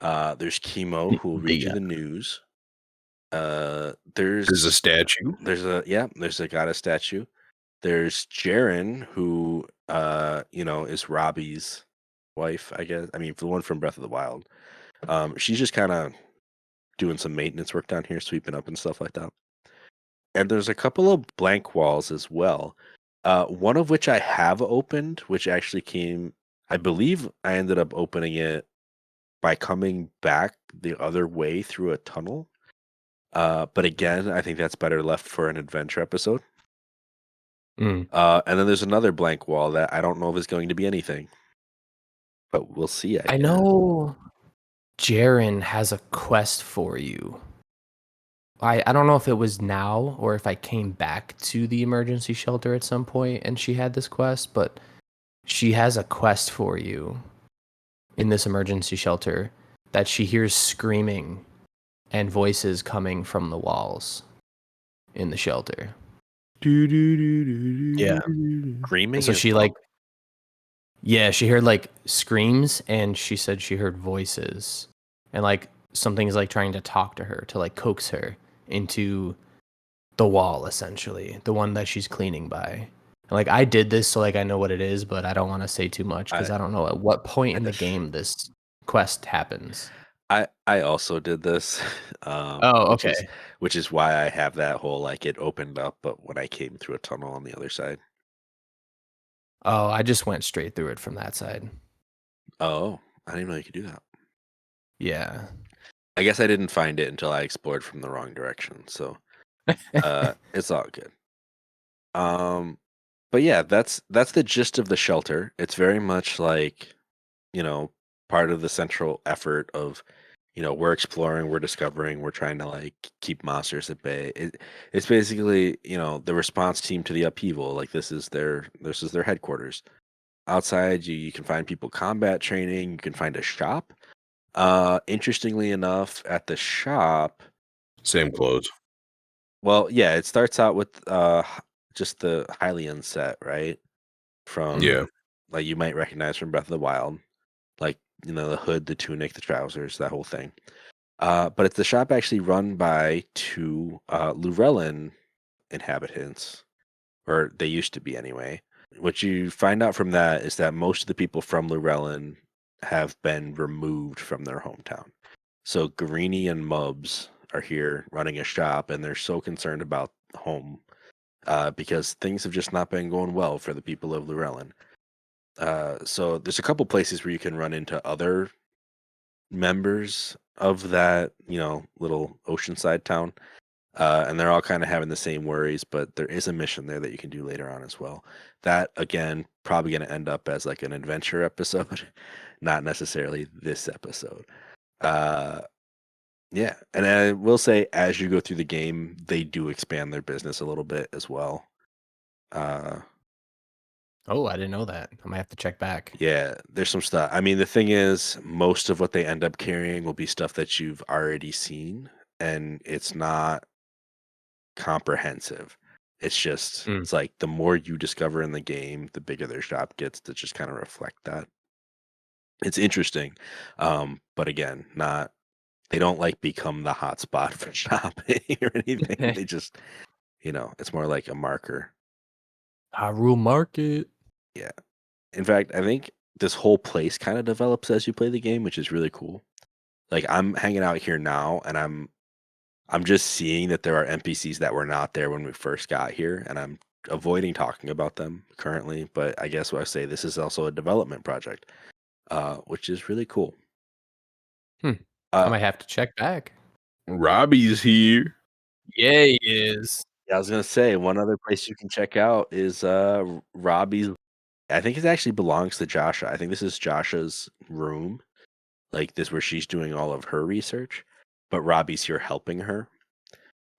There's Chemo, who will read you the news. There's a statue. There's a goddess statue. There's Jaren, who is Robbie's wife, I guess. I mean, the one from Breath of the Wild. She's just kind of doing some maintenance work down here, sweeping up and stuff like that. And there's a couple of blank walls as well. One of which I have opened, which actually came, I believe I ended up opening it by coming back the other way through a tunnel. But again, I think that's better left for an adventure episode. And then there's another blank wall that I don't know if it's going to be anything, but we'll see. I know Jaren has a quest for you. I don't know if it was now or if I came back to the emergency shelter at some point and she had this quest, but she has a quest for you in this emergency shelter that she hears screaming and voices coming from the walls in the shelter. Yeah. Screaming. So she she heard like screams and she said she heard voices and like something's like trying to talk to her to like coax her into the wall, essentially the one that she's cleaning by. And like I did this so like I know what it is, but I don't want to say too much because I don't know at what point in the game this quest happens. I also did this. Okay. Which is why I have that whole like it opened up, but when I came through a tunnel on the other side. Oh, I just went straight through it from that side. Oh, I didn't know you could do that. Yeah. I guess I didn't find it until I explored from the wrong direction. So it's all good. But yeah, that's the gist of the shelter. It's very much like, part of the central effort of, we're exploring, we're discovering, we're trying to like keep monsters at bay. It's basically, the response team to the upheaval. Like this is their headquarters. Outside, you can find people combat training. You can find a shop. Interestingly enough, at the shop, Same clothes. well, yeah, it starts out with just the Hylian set, right? From like you might recognize from Breath of the Wild, like the hood, the tunic, the trousers, that whole thing. But it's the shop actually run by two Lurellan inhabitants, or they used to be anyway. What you find out from that is that most of the people from Lurellan have been removed from their hometown. So Garini and Mubs are here running a shop, and they're so concerned about home because things have just not been going well for the people of Lurellan. So there's a couple places where you can run into other members of that, little oceanside town. And they're all kind of having the same worries, but there is a mission there that you can do later on as well. That, again, probably going to end up as like an adventure episode, not necessarily this episode. Yeah, and I will say, as you go through the game, they do expand their business a little bit as well. Oh, I didn't know that. I might have to check back. Yeah, there's some stuff. I mean, the thing is, most of what they end up carrying will be stuff that you've already seen, and it's not comprehensive. It's just, it's like the more you discover in the game, the bigger their shop gets to just kind of reflect that. It's interesting, but again, they don't like become the hot spot for shopping or anything. They just, it's more like a marker. Hyrule Market. Yeah. In fact, I think this whole place kind of develops as you play the game, which is really cool. Like I'm hanging out here now, and I'm just seeing that there are NPCs that were not there when we first got here, and I'm avoiding talking about them currently. But I guess what I say, this is also a development project, which is really cool. I might have to check back. Robbie's here. Yeah, he is. Yeah, I was gonna say one other place you can check out is Robbie's. I think it actually belongs to Joshua. I think this is Josha's room, like this where she's doing all of her research, but Robbie's here helping her.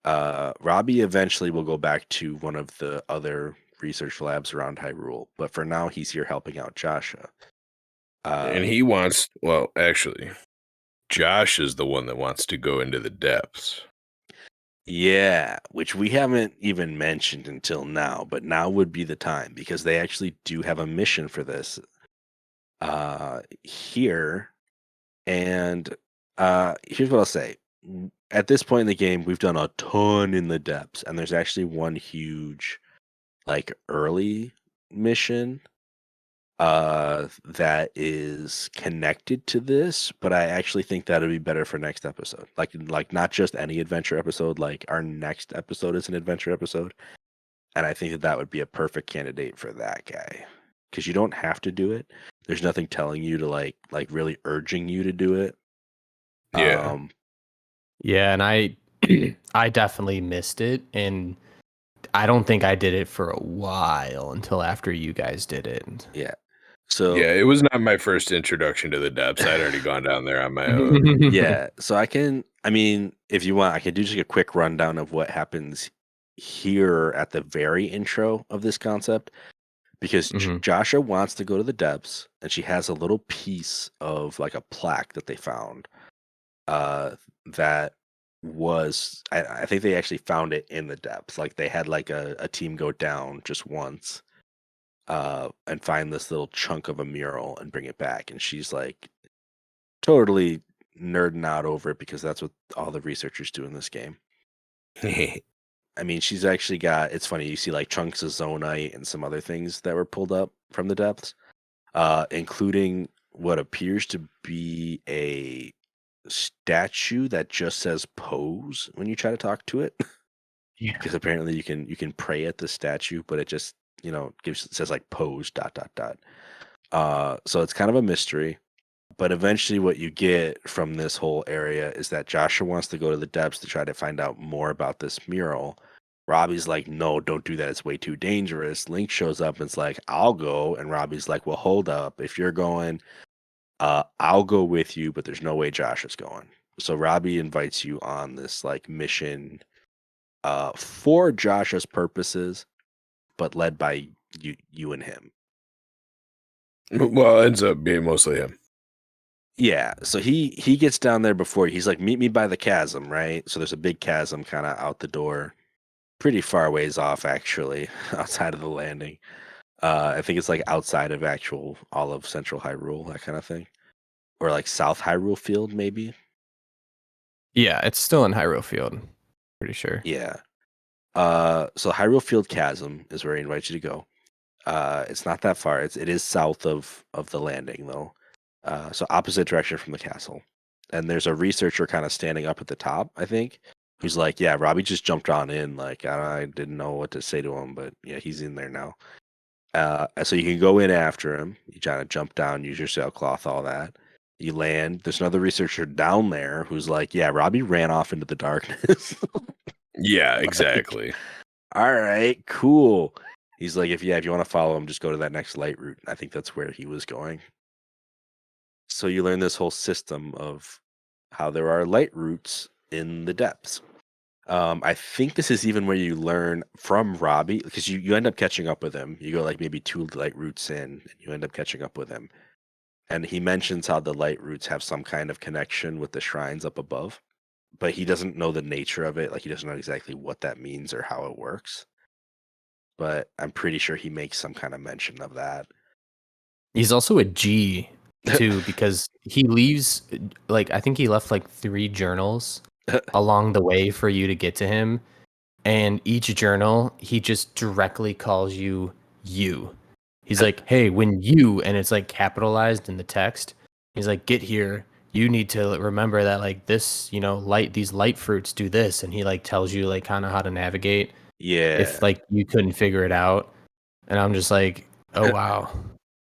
Robbie eventually will go back to one of the other research labs around Hyrule, but for now he's here helping out Joshua. And he wants, well, actually, Josh is the one that wants to go into the depths. Yeah, which we haven't even mentioned until now, but now would be the time because they actually do have a mission for this here. And here's what I'll say. at this point in the game, we've done a ton in the depths, and there's actually one huge, like, early mission that is connected to this, but I actually think that'd be better for next episode. Like not just any adventure episode, like our next episode is an adventure episode. And I think that that would be a perfect candidate for that guy. Because you don't have to do it. There's nothing telling you to like really urging you to do it. Yeah. Yeah, and I I definitely missed it, and I don't think I did it for a while until after you guys did it. Yeah. So Yeah, it was not my first introduction to the depths. I'd already gone down there on my own. yeah. So I mean, if you want, I can do just a quick rundown of what happens here at the very intro of this concept. Because Joshua wants to go to the depths, and she has a little piece of like a plaque that they found. That was I think they actually found it in the depths. Like they had like a team go down just once, and find this little chunk of a mural and bring it back. And she's like totally nerding out over it because that's what all the researchers do in this game. I mean, she's actually got. It's funny you see like chunks of zonite and some other things that were pulled up from the depths, including what appears to be a statue that just says pose when you try to talk to it. Yeah. Because apparently you can pray at the statue, but it just says like pose ... So it's kind of a mystery. But eventually what you get from this whole area is that Joshua wants to go to the depths to try to find out more about this mural. Robbie's like, no, don't do that. It's way too dangerous. Link shows up and it's like, I'll go. And Robbie's like, well, hold up. If you're going, I'll go with you, but there's no way Josh is going. So Robbie invites you on this like mission for Joshua's purposes, but led by you and him. Well, it ends up being mostly him. Yeah, so he gets down there before. He's like, meet me by the chasm, right? So there's a big chasm kind of out the door, pretty far ways off actually, outside of the landing. I think it's like outside of actual all of Central Hyrule, that kind of thing, or like South Hyrule Field, maybe. Yeah, it's still in Hyrule Field. Pretty sure. Yeah. So Hyrule Field Chasm is where he invites you to go. It's not that far. It is south of the landing though. So opposite direction from the castle. And there's a researcher kind of standing up at the top, I think, who's like, yeah, Robbie just jumped on in. Like, I didn't know what to say to him, but yeah, he's in there now. So you can go in after him. You try to jump down, use your sailcloth, all that. You land. There's another researcher down there who's like, yeah, Robbie ran off into the darkness. Yeah, exactly. All right, cool. He's like, if you want to follow him, just go to that next light route. I think that's where he was going. So you learn this whole system of how there are light routes in the depths. I think this is even where you learn from Robbie, because you end up catching up with him. You go like maybe 2 light routes in, and you end up catching up with him. And he mentions how the light routes have some kind of connection with the shrines up above, but he doesn't know the nature of it. Like he doesn't know exactly what that means or how it works. But I'm pretty sure he makes some kind of mention of that. He's also a G too, because he leaves like I think he left like 3 journals along the way for you to get to him. And each journal, he just directly calls you. He's like, hey, when you, and it's like capitalized in the text. He's like, get here. You need to remember that like this, these light fruits do this. And he like tells you like kind of how to navigate. Yeah. If like you couldn't figure it out. And I'm just like, oh, wow.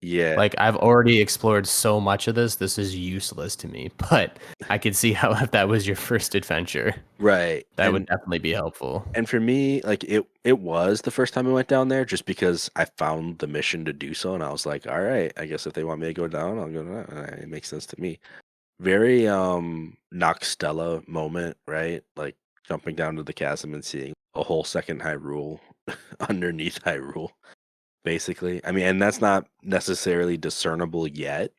Yeah. Like I've already explored so much of this. This is useless to me, but I could see how if that was your first adventure, right, that would definitely be helpful. And for me, like it was the first time I went down there, just because I found the mission to do so, and I was like, all right, I guess if they want me to go down, I'll go down. It makes sense to me. Very Noxtella moment, right? Like jumping down to the chasm and seeing a whole second Hyrule underneath Hyrule. Basically, I mean, and that's not necessarily discernible yet.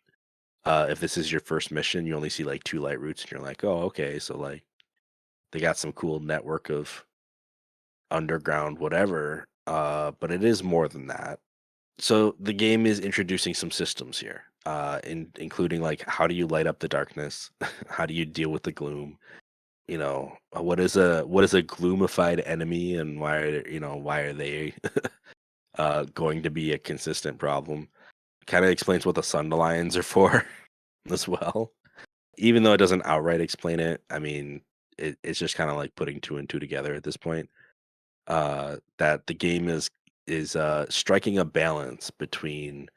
If this is your first mission, you only see like 2 light routes, and you're like, oh, okay, so like they got some cool network of underground whatever. But it is more than that. So the game is introducing some systems here, including like how do you light up the darkness, how do you deal with the gloom, what is a gloomified enemy, and why are they going to be a consistent problem. Kind of explains what the Sundelions are for as well. Even though it doesn't outright explain it, I mean, it's just kind of like putting two and two together at this point. That the game is striking a balance between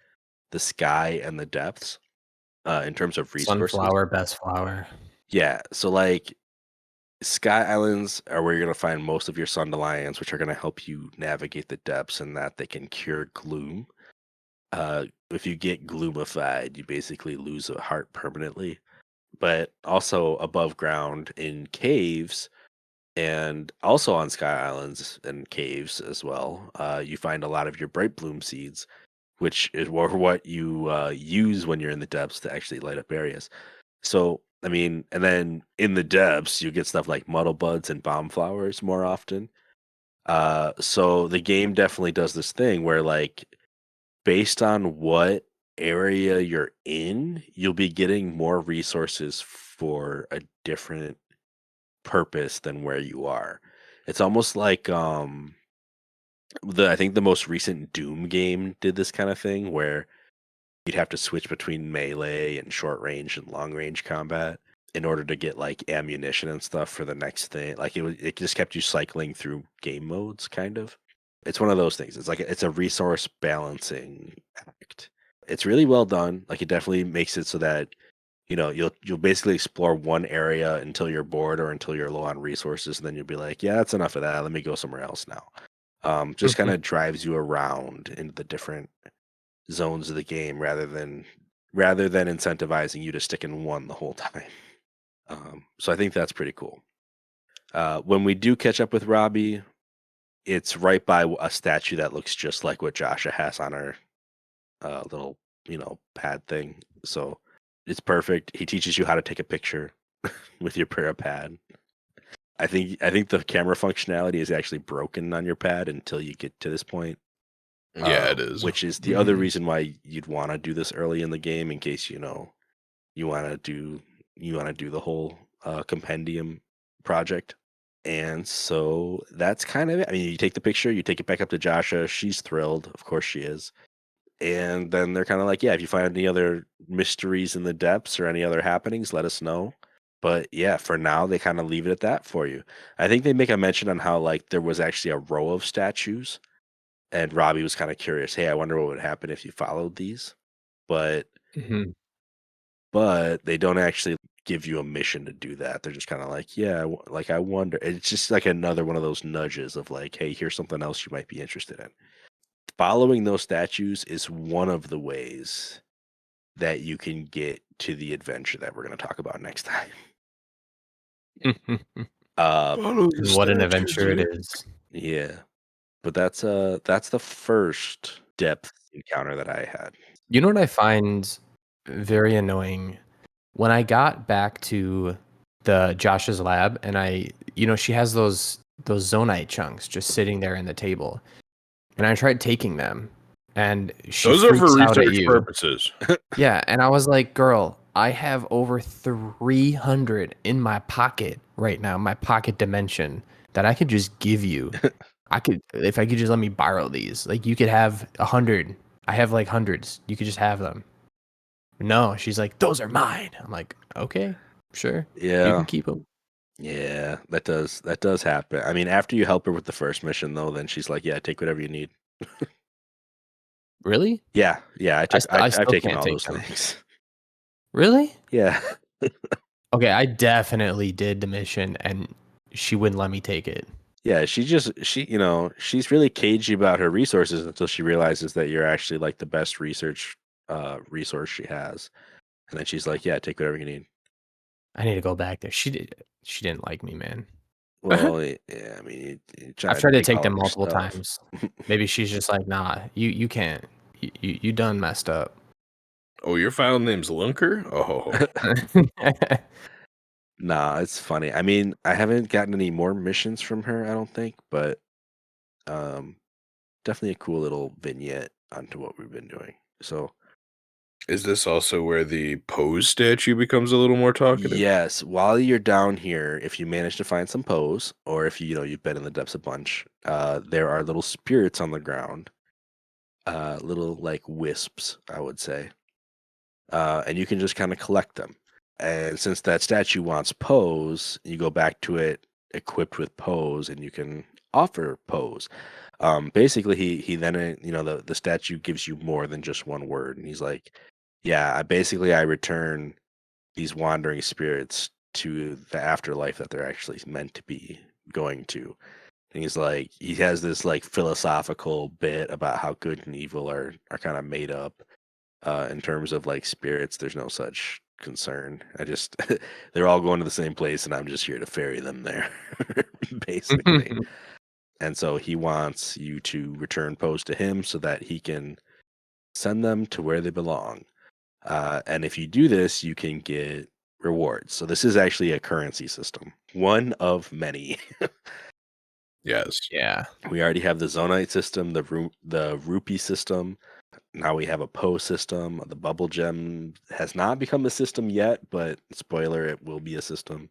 the sky and the depths in terms of resources. Sunflower, best flower. Yeah, so like Sky Islands are where you're going to find most of your Sundelions, which are going to help you navigate the depths, and that they can cure gloom. If you get gloomified, you basically lose a heart permanently. But also above ground in caves, and also on Sky Islands and caves as well, you find a lot of your Bright Bloom seeds, which is what you use when you're in the depths to actually light up areas. So, I mean, and then in the depths, you get stuff like Muddle Buds and Bomb Flowers more often. So the game definitely does this thing where, like, based on what area you're in, you'll be getting more resources for a different purpose than where you are. It's almost like I think the most recent Doom game did this kind of thing where you'd have to switch between melee and short range and long range combat in order to get like ammunition and stuff for the next thing. Like it just kept you cycling through game modes, kind of. It's one of those things. It's a resource balancing act. It's really well done. Like it definitely makes it so that you'll basically explore one area until you're bored or until you're low on resources, and then you'll be like, yeah, that's enough of that. Let me go somewhere else now. Just kind of drives you around into the different zones of the game rather than incentivizing you to stick in one the whole time. So I think that's pretty cool. When we do catch up with Robbie, it's right by a statue that looks just like what Joshua has on her little, pad thing. So it's perfect. He teaches you how to take a picture with your prayer pad. I think the camera functionality is actually broken on your pad until you get to this point. Yeah, it is. Which is the other reason why you'd want to do this early in the game, in case you want to do the whole compendium project. And so that's kind of it. I mean, you take the picture, you take it back up to Joshua. She's thrilled, of course she is. And then they're kind of like, yeah, if you find any other mysteries in the depths or any other happenings, let us know. But yeah, for now they kind of leave it at that for you. I think they make a mention on how like there was actually a row of statues. And Robbie was kind of curious, hey, I wonder what would happen if you followed these. But they don't actually give you a mission to do that. They're just kind of like, yeah, like I wonder. It's just like another one of those nudges of like, hey, here's something else you might be interested in. Following those statues is one of the ways that you can get to the adventure that we're going to talk about next time. What an adventure it is. Yeah. But that's the first depth encounter that I had. You know what I find very annoying? When I got back to the Josh's lab and she has those zonite chunks just sitting there in the table. And I tried taking them and she Those are for freaks out at research you. purposes. Yeah, and I was like, girl, I have over 300 in my pocket right now, my pocket dimension, that I could just give you. If I could just let me borrow these. Like, you could have 100. I have like hundreds. You could just have them. No, she's like, those are mine. I'm like, okay, sure. Yeah. You can keep them. Yeah, that does happen. I mean, after you help her with the first mission, though, then she's like, yeah, take whatever you need. Really? Yeah, I've still taken can't all take those them. things. Really? Yeah. Okay, I definitely did the mission and she wouldn't let me take it. Yeah, she's really cagey about her resources until she realizes that you're actually like the best resource she has. And then she's like, yeah, take whatever you need. I need to go back there. She didn't like me, man. Well, yeah, I mean, I've tried to take them multiple times. Maybe she's just like, nah, you can't. You done messed up. Oh, your file name's Lunker? Oh. Nah, it's funny. I mean, I haven't gotten any more missions from her, I don't think, but definitely a cool little vignette onto what we've been doing. So Is this also where the pose statue becomes a little more talkative? Yes, while you're down here, if you manage to find some pose, or if you've been in the depths a bunch, there are little spirits on the ground, little like wisps, I would say, and you can just kind of collect them. And since that statue wants pose, you go back to it equipped with pose, and you can offer pose. Basically, he then the statue gives you more than just one word, and he's like, yeah, I return these wandering spirits to the afterlife that they're actually meant to be going to. And he's like, he has this like philosophical bit about how good and evil are kind of made up. In terms of like spirits, there's no such concern. I just they're all going to the same place, and I'm just here to ferry them there, basically. And so he wants you to return post to him so that he can send them to where they belong. And if you do this, you can get rewards. So this is actually a currency system, one of many. Yes. Yeah. We already have the Zonite system, the rupee system. Now we have a Poe system. The bubble gem has not become a system yet, but spoiler, it will be a system.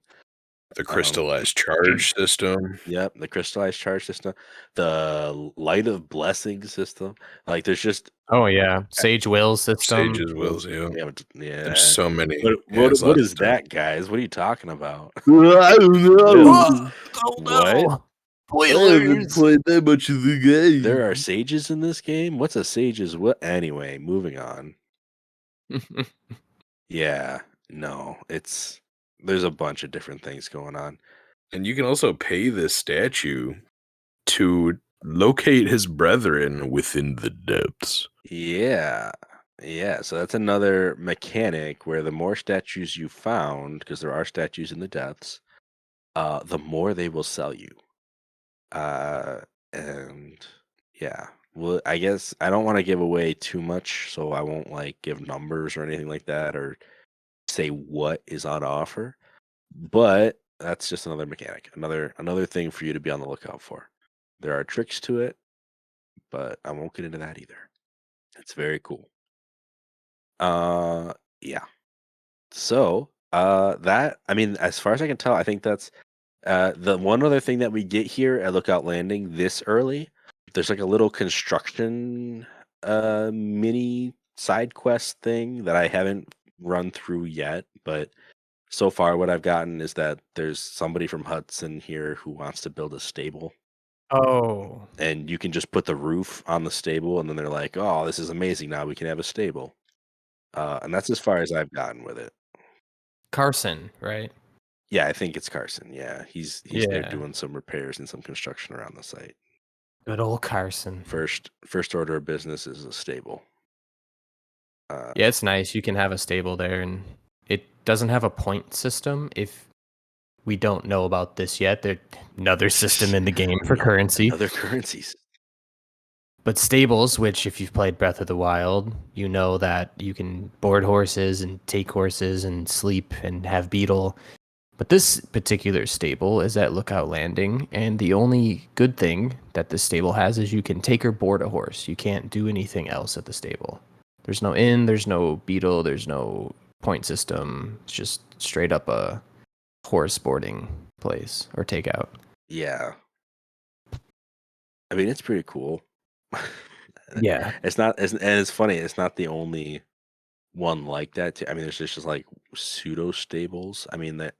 The crystallized charge system. Yep, the crystallized charge system, the light of blessing system. Like there's just Oh yeah, Sage Will system. Sage's wills, yeah. yeah. There's so many. What is that, guys? What are you talking about? I don't know. Oh What? I haven't played that much of the game. There are sages in this game? What's a sage's what? Anyway, moving on. Yeah, no, there's a bunch of different things going on. And you can also pay this statue to locate his brethren within the depths. Yeah. Yeah, so that's another mechanic where the more statues you found, because there are statues in the depths, the more they will sell you. And yeah, well, I guess I don't want to give away too much, so I won't like give numbers or anything like that or say what is on offer. But that's just another mechanic, another thing for you to be on the lookout for. There are tricks to it, but I won't get into that either. It's very cool. Yeah. So, that I mean, as far as I can tell, I think that's the one other thing that we get here at Lookout Landing this early. There's like a little construction mini side quest thing that I haven't run through yet, but so far what I've gotten is that there's somebody from Hudson here who wants to build a stable. Oh, And you can just put the roof on the stable, and then they're like, "Oh, this is amazing! Now we can have a stable." And that's as far as I've gotten with it. Carson, right? Yeah, I think it's Carson. Yeah, he's there Yeah. doing some repairs and some construction around the site. Good old Carson. First order of business is a stable. Yeah, it's nice. You can have a stable there, and it doesn't have a point system. If we don't know about this yet, there's another system in the game for currency. Other currencies. But stables, which if you've played Breath of the Wild, you know that you can board horses and take horses and sleep and have beetle. But this particular stable is at Lookout Landing, and the only good thing that this stable has is you can take or board a horse. You can't do anything else at the stable. There's no inn, there's no beetle, there's no point system. It's just straight up a horse boarding place or takeout. Yeah. I mean, it's pretty cool. Yeah. It's not, and it's funny. It's not the only one like that. I mean, there's just like pseudo stables. I mean, there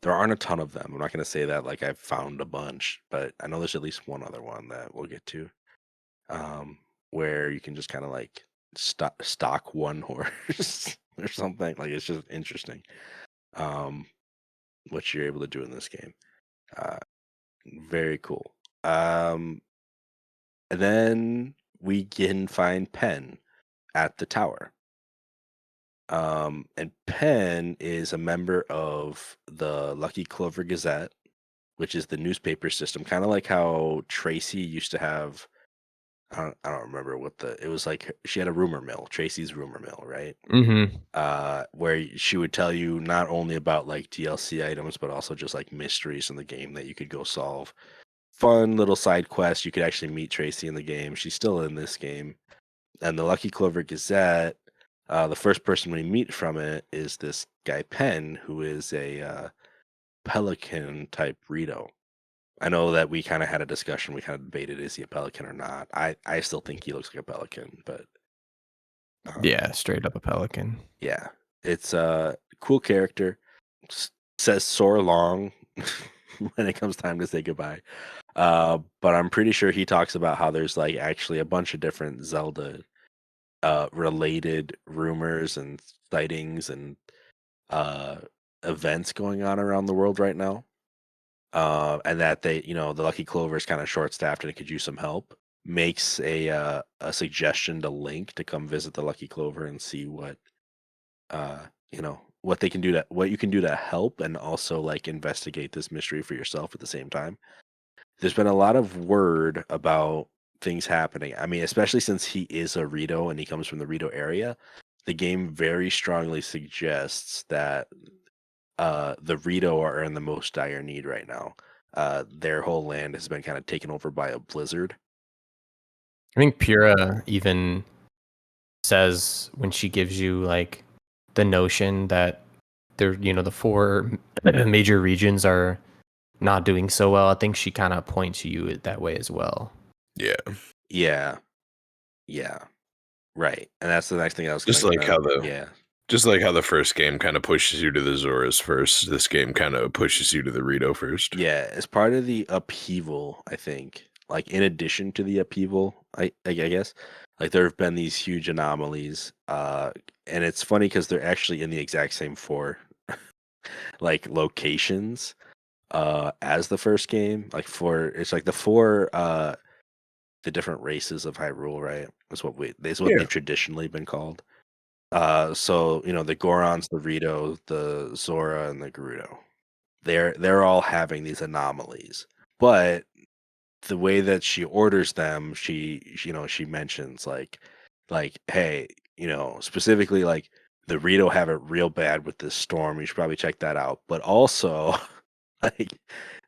aren't a ton of them. I'm not going to say that like I've found a bunch, but I know there's at least one other one that we'll get to, where you can just kind of like stock one horse or something. Like it's just interesting, what you're able to do in this game. Very cool. And then we can find Penn at the tower. And Penn is a member of the Lucky Clover Gazette, which is the newspaper system, kind of like how Tracy used to have. I don't remember what it was like. She had a rumor mill, Tracy's rumor mill, right? Mm-hmm. Where she would tell you not only about like DLC items, but also just like mysteries in the game that you could go solve. Fun little side quest. You could actually meet Tracy in the game. She's still in this game. And the Lucky Clover Gazette The first person we meet from it is this guy Penn, who is a pelican type Rito. I know that we kind of had a discussion. We kind of debated, is he a pelican or not? I still think he looks like a pelican, but Yeah, straight up a pelican. yeah, it's a cool character. Says soar long when it comes time to say goodbye. But I'm pretty sure he talks about how there's like actually a bunch of different Zelda related rumors and sightings and uh events going on around the world right now. And that they, the Lucky Clover is kind of short staffed and it could use some help. Makes a suggestion to Link to come visit the Lucky Clover and see what uh what they can do to what you can do to help and also like investigate this mystery for yourself at the same time. There's been a lot of word about things happening. I mean, especially since he is a Rito and he comes from the Rito area, the game very strongly suggests that the Rito are in the most dire need right now. Their whole land has been kind of taken over by a blizzard. I think Pura even says when she gives you like the notion that the four major regions are not doing so well. I think she kind of points you that way as well. Yeah. Yeah, yeah, right. And that's the next thing I was Just gonna like how the yeah. Just like how the first game kind of pushes you to the Zoras first, this game kind of pushes you to the Rito first. Yeah, as part of the upheaval, I think, like in addition to the upheaval, I guess, like there have been these huge anomalies, and it's funny because they're actually in the exact same four like locations as the first game. Like it's like the four the different races of Hyrule, right? That's what Yeah. they've traditionally been called. So the Gorons, the Rito, the Zora, and the Gerudo. They're all having these anomalies, but the way that she orders them, she mentions like hey, specifically like the Rito have it real bad with this storm. You should probably check that out. But also, like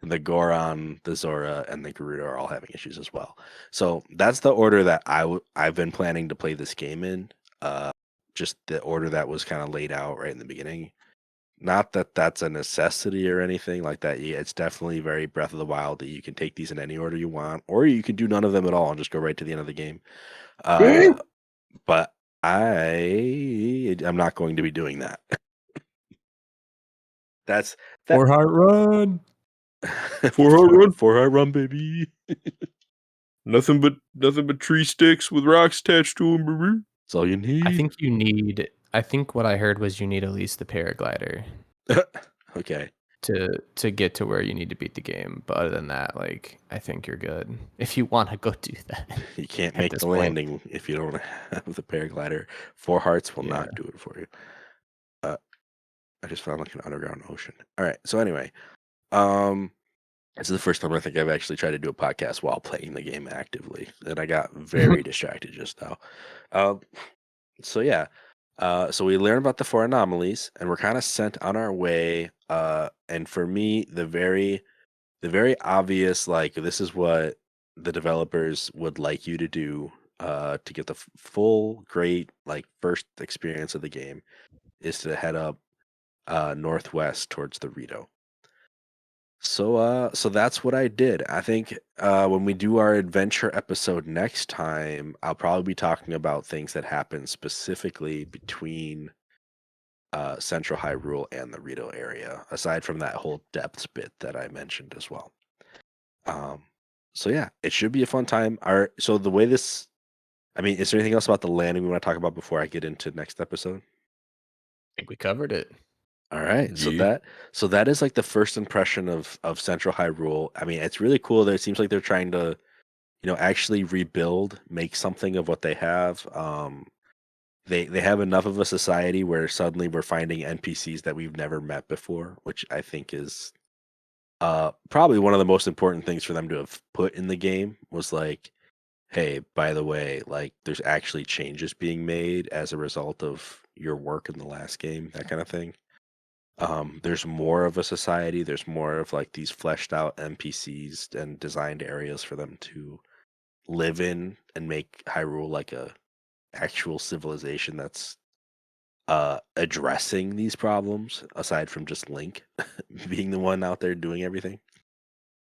the Goron, the Zora, and the Gerudo are all having issues as well. So that's the order that I've been planning to play this game in. Just the order that was kind of laid out right in the beginning. Not that that's a necessity or anything like that. Yeah, it's definitely very Breath of the Wild that you can take these in any order you want, or you can do none of them at all and just go right to the end of the game. But I'm not going to be doing that. That's that. 4-heart run. 4-heart run. 4-heart run, baby. Nothing but tree sticks with rocks attached to them, baby. That's all you need. I think what I heard was you need at least the paraglider Okay. to get to where you need to beat the game. But other than that, like I think you're good if you want to go do that. You can't at make this the point. landing if you don't have the paraglider. 4 hearts will Yeah. not do it for you. I just found like an underground ocean. All right. So anyway, this is the first time I think I've actually tried to do a podcast while playing the game actively, and I got very distracted just now. So yeah, so we learn about the 4 anomalies, and we're kind of sent on our way. And for me, the very obvious, like this is what the developers would like you to do to get the full great like first experience of the game is to head up northwest towards the Rito. So that's what I did. I think when we do our adventure episode next time, I'll probably be talking about things that happen specifically between Central Hyrule and the Rito area, aside from that whole depths bit that I mentioned as well. So yeah, it should be a fun time. So the way this, I mean, is there anything else about the landing we want to talk about before I get into next episode? I think we covered it. All right, so Yeah. that is like the first impression of Central Hyrule. I mean, it's really cool that it seems like they're trying to, actually rebuild, make something of what they have. They have enough of a society where suddenly we're finding NPCs that we've never met before, which I think is probably one of the most important things for them to have put in the game was like, hey, by the way, like there's actually changes being made as a result of your work in the last game, that kind of thing. There's more of a society, there's more of like these fleshed out NPCs and designed areas for them to live in and make Hyrule like a actual civilization that's addressing these problems aside from just Link being the one out there doing everything.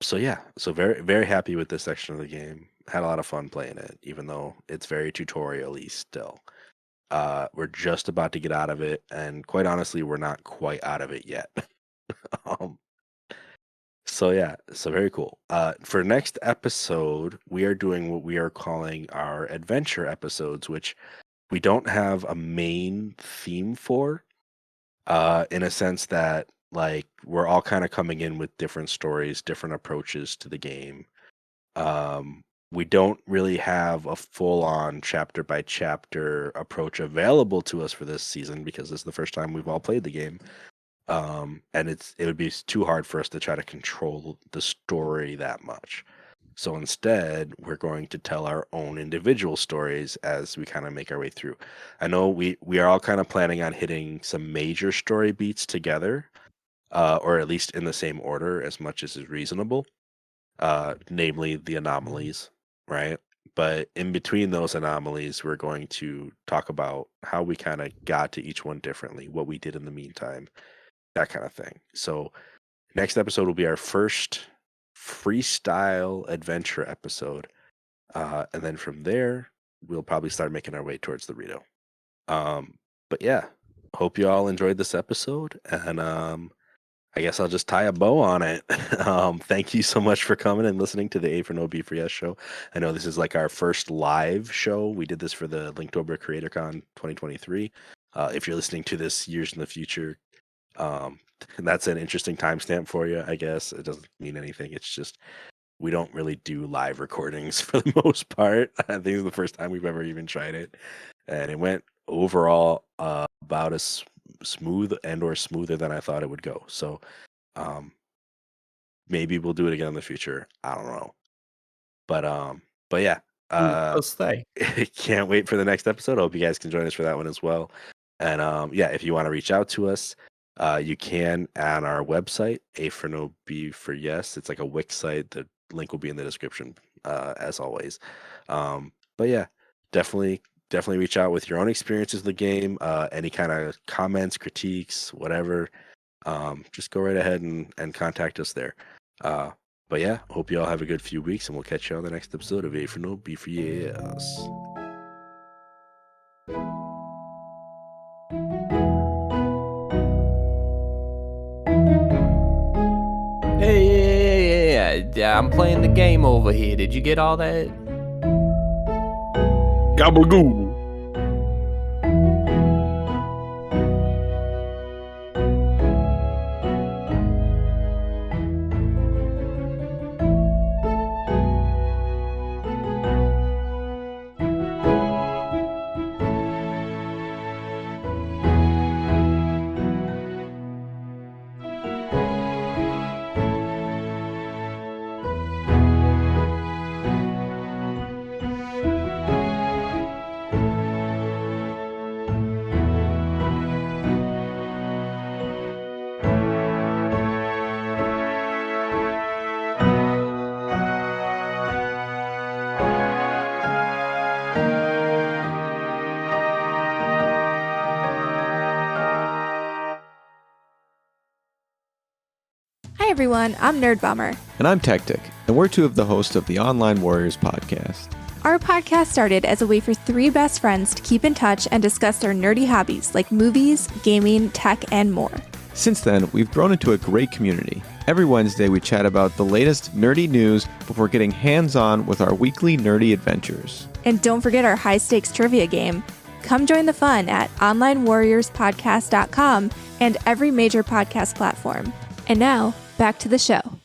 So yeah, so very very happy with this section of the game. Had a lot of fun playing it, even though it's very tutorial-y still. We're just about to get out of it, and quite honestly, we're not quite out of it yet. um, so yeah, so very cool. For next episode, we are doing what we are calling our adventure episodes, which we don't have a main theme for, in a sense that like we're all kind of coming in with different stories, different approaches to the game. We don't really have a full-on chapter by chapter approach available to us for this season because this is the first time we've all played the game. And it would be too hard for us to try to control the story that much. So instead, we're going to tell our own individual stories as we kind of make our way through. I know we are all kind of planning on hitting some major story beats together, or at least in the same order as much as is reasonable, namely the anomalies, right? But in between those anomalies, we're going to talk about how we kind of got to each one differently, what we did in the meantime, that kind of thing. So next episode will be our first freestyle adventure episode, and then from there we'll probably start making our way towards the Rito. But yeah, hope you all enjoyed this episode, and I guess I'll just tie a bow on it. Thank you so much for coming and listening to the A4NB4Y show. I know this is like our first live show. We did this for the Linktober Creator Con 2023. If you're listening to this years in the future, that's an interesting timestamp for you, I guess. It doesn't mean anything. It's just we don't really do live recordings for the most part. I think it's the first time we've ever even tried it, and it went overall about as smooth and or smoother than I thought it would go. So maybe we'll do it again in the future. I don't know, but yeah, I'll stay. can't wait for the next episode. I hope you guys can join us for that one as well. And yeah, if you want to reach out to us, you can on our website, A4NB4Y. It's like a Wix site. The link will be in the description, as always. But yeah, definitely reach out with your own experiences of the game, any kind of comments, critiques, whatever. Just go right ahead and contact us there. But yeah, hope you all have a good few weeks, and we'll catch you on the next episode of A4NB4Y. Yeah, I'm playing the game over here. Did you get all that? Gabagoo. Hi everyone, I'm Nerd Bummer. And I'm Tactic, and we're two of the hosts of the Online Warriors podcast. Our podcast started as a way for three best friends to keep in touch and discuss their nerdy hobbies like movies, gaming, tech, and more. Since then, we've grown into a great community. Every Wednesday, we chat about the latest nerdy news before getting hands-on with our weekly nerdy adventures. And don't forget our high-stakes trivia game. Come join the fun at onlinewarriorspodcast.com and every major podcast platform. And now, back to the show.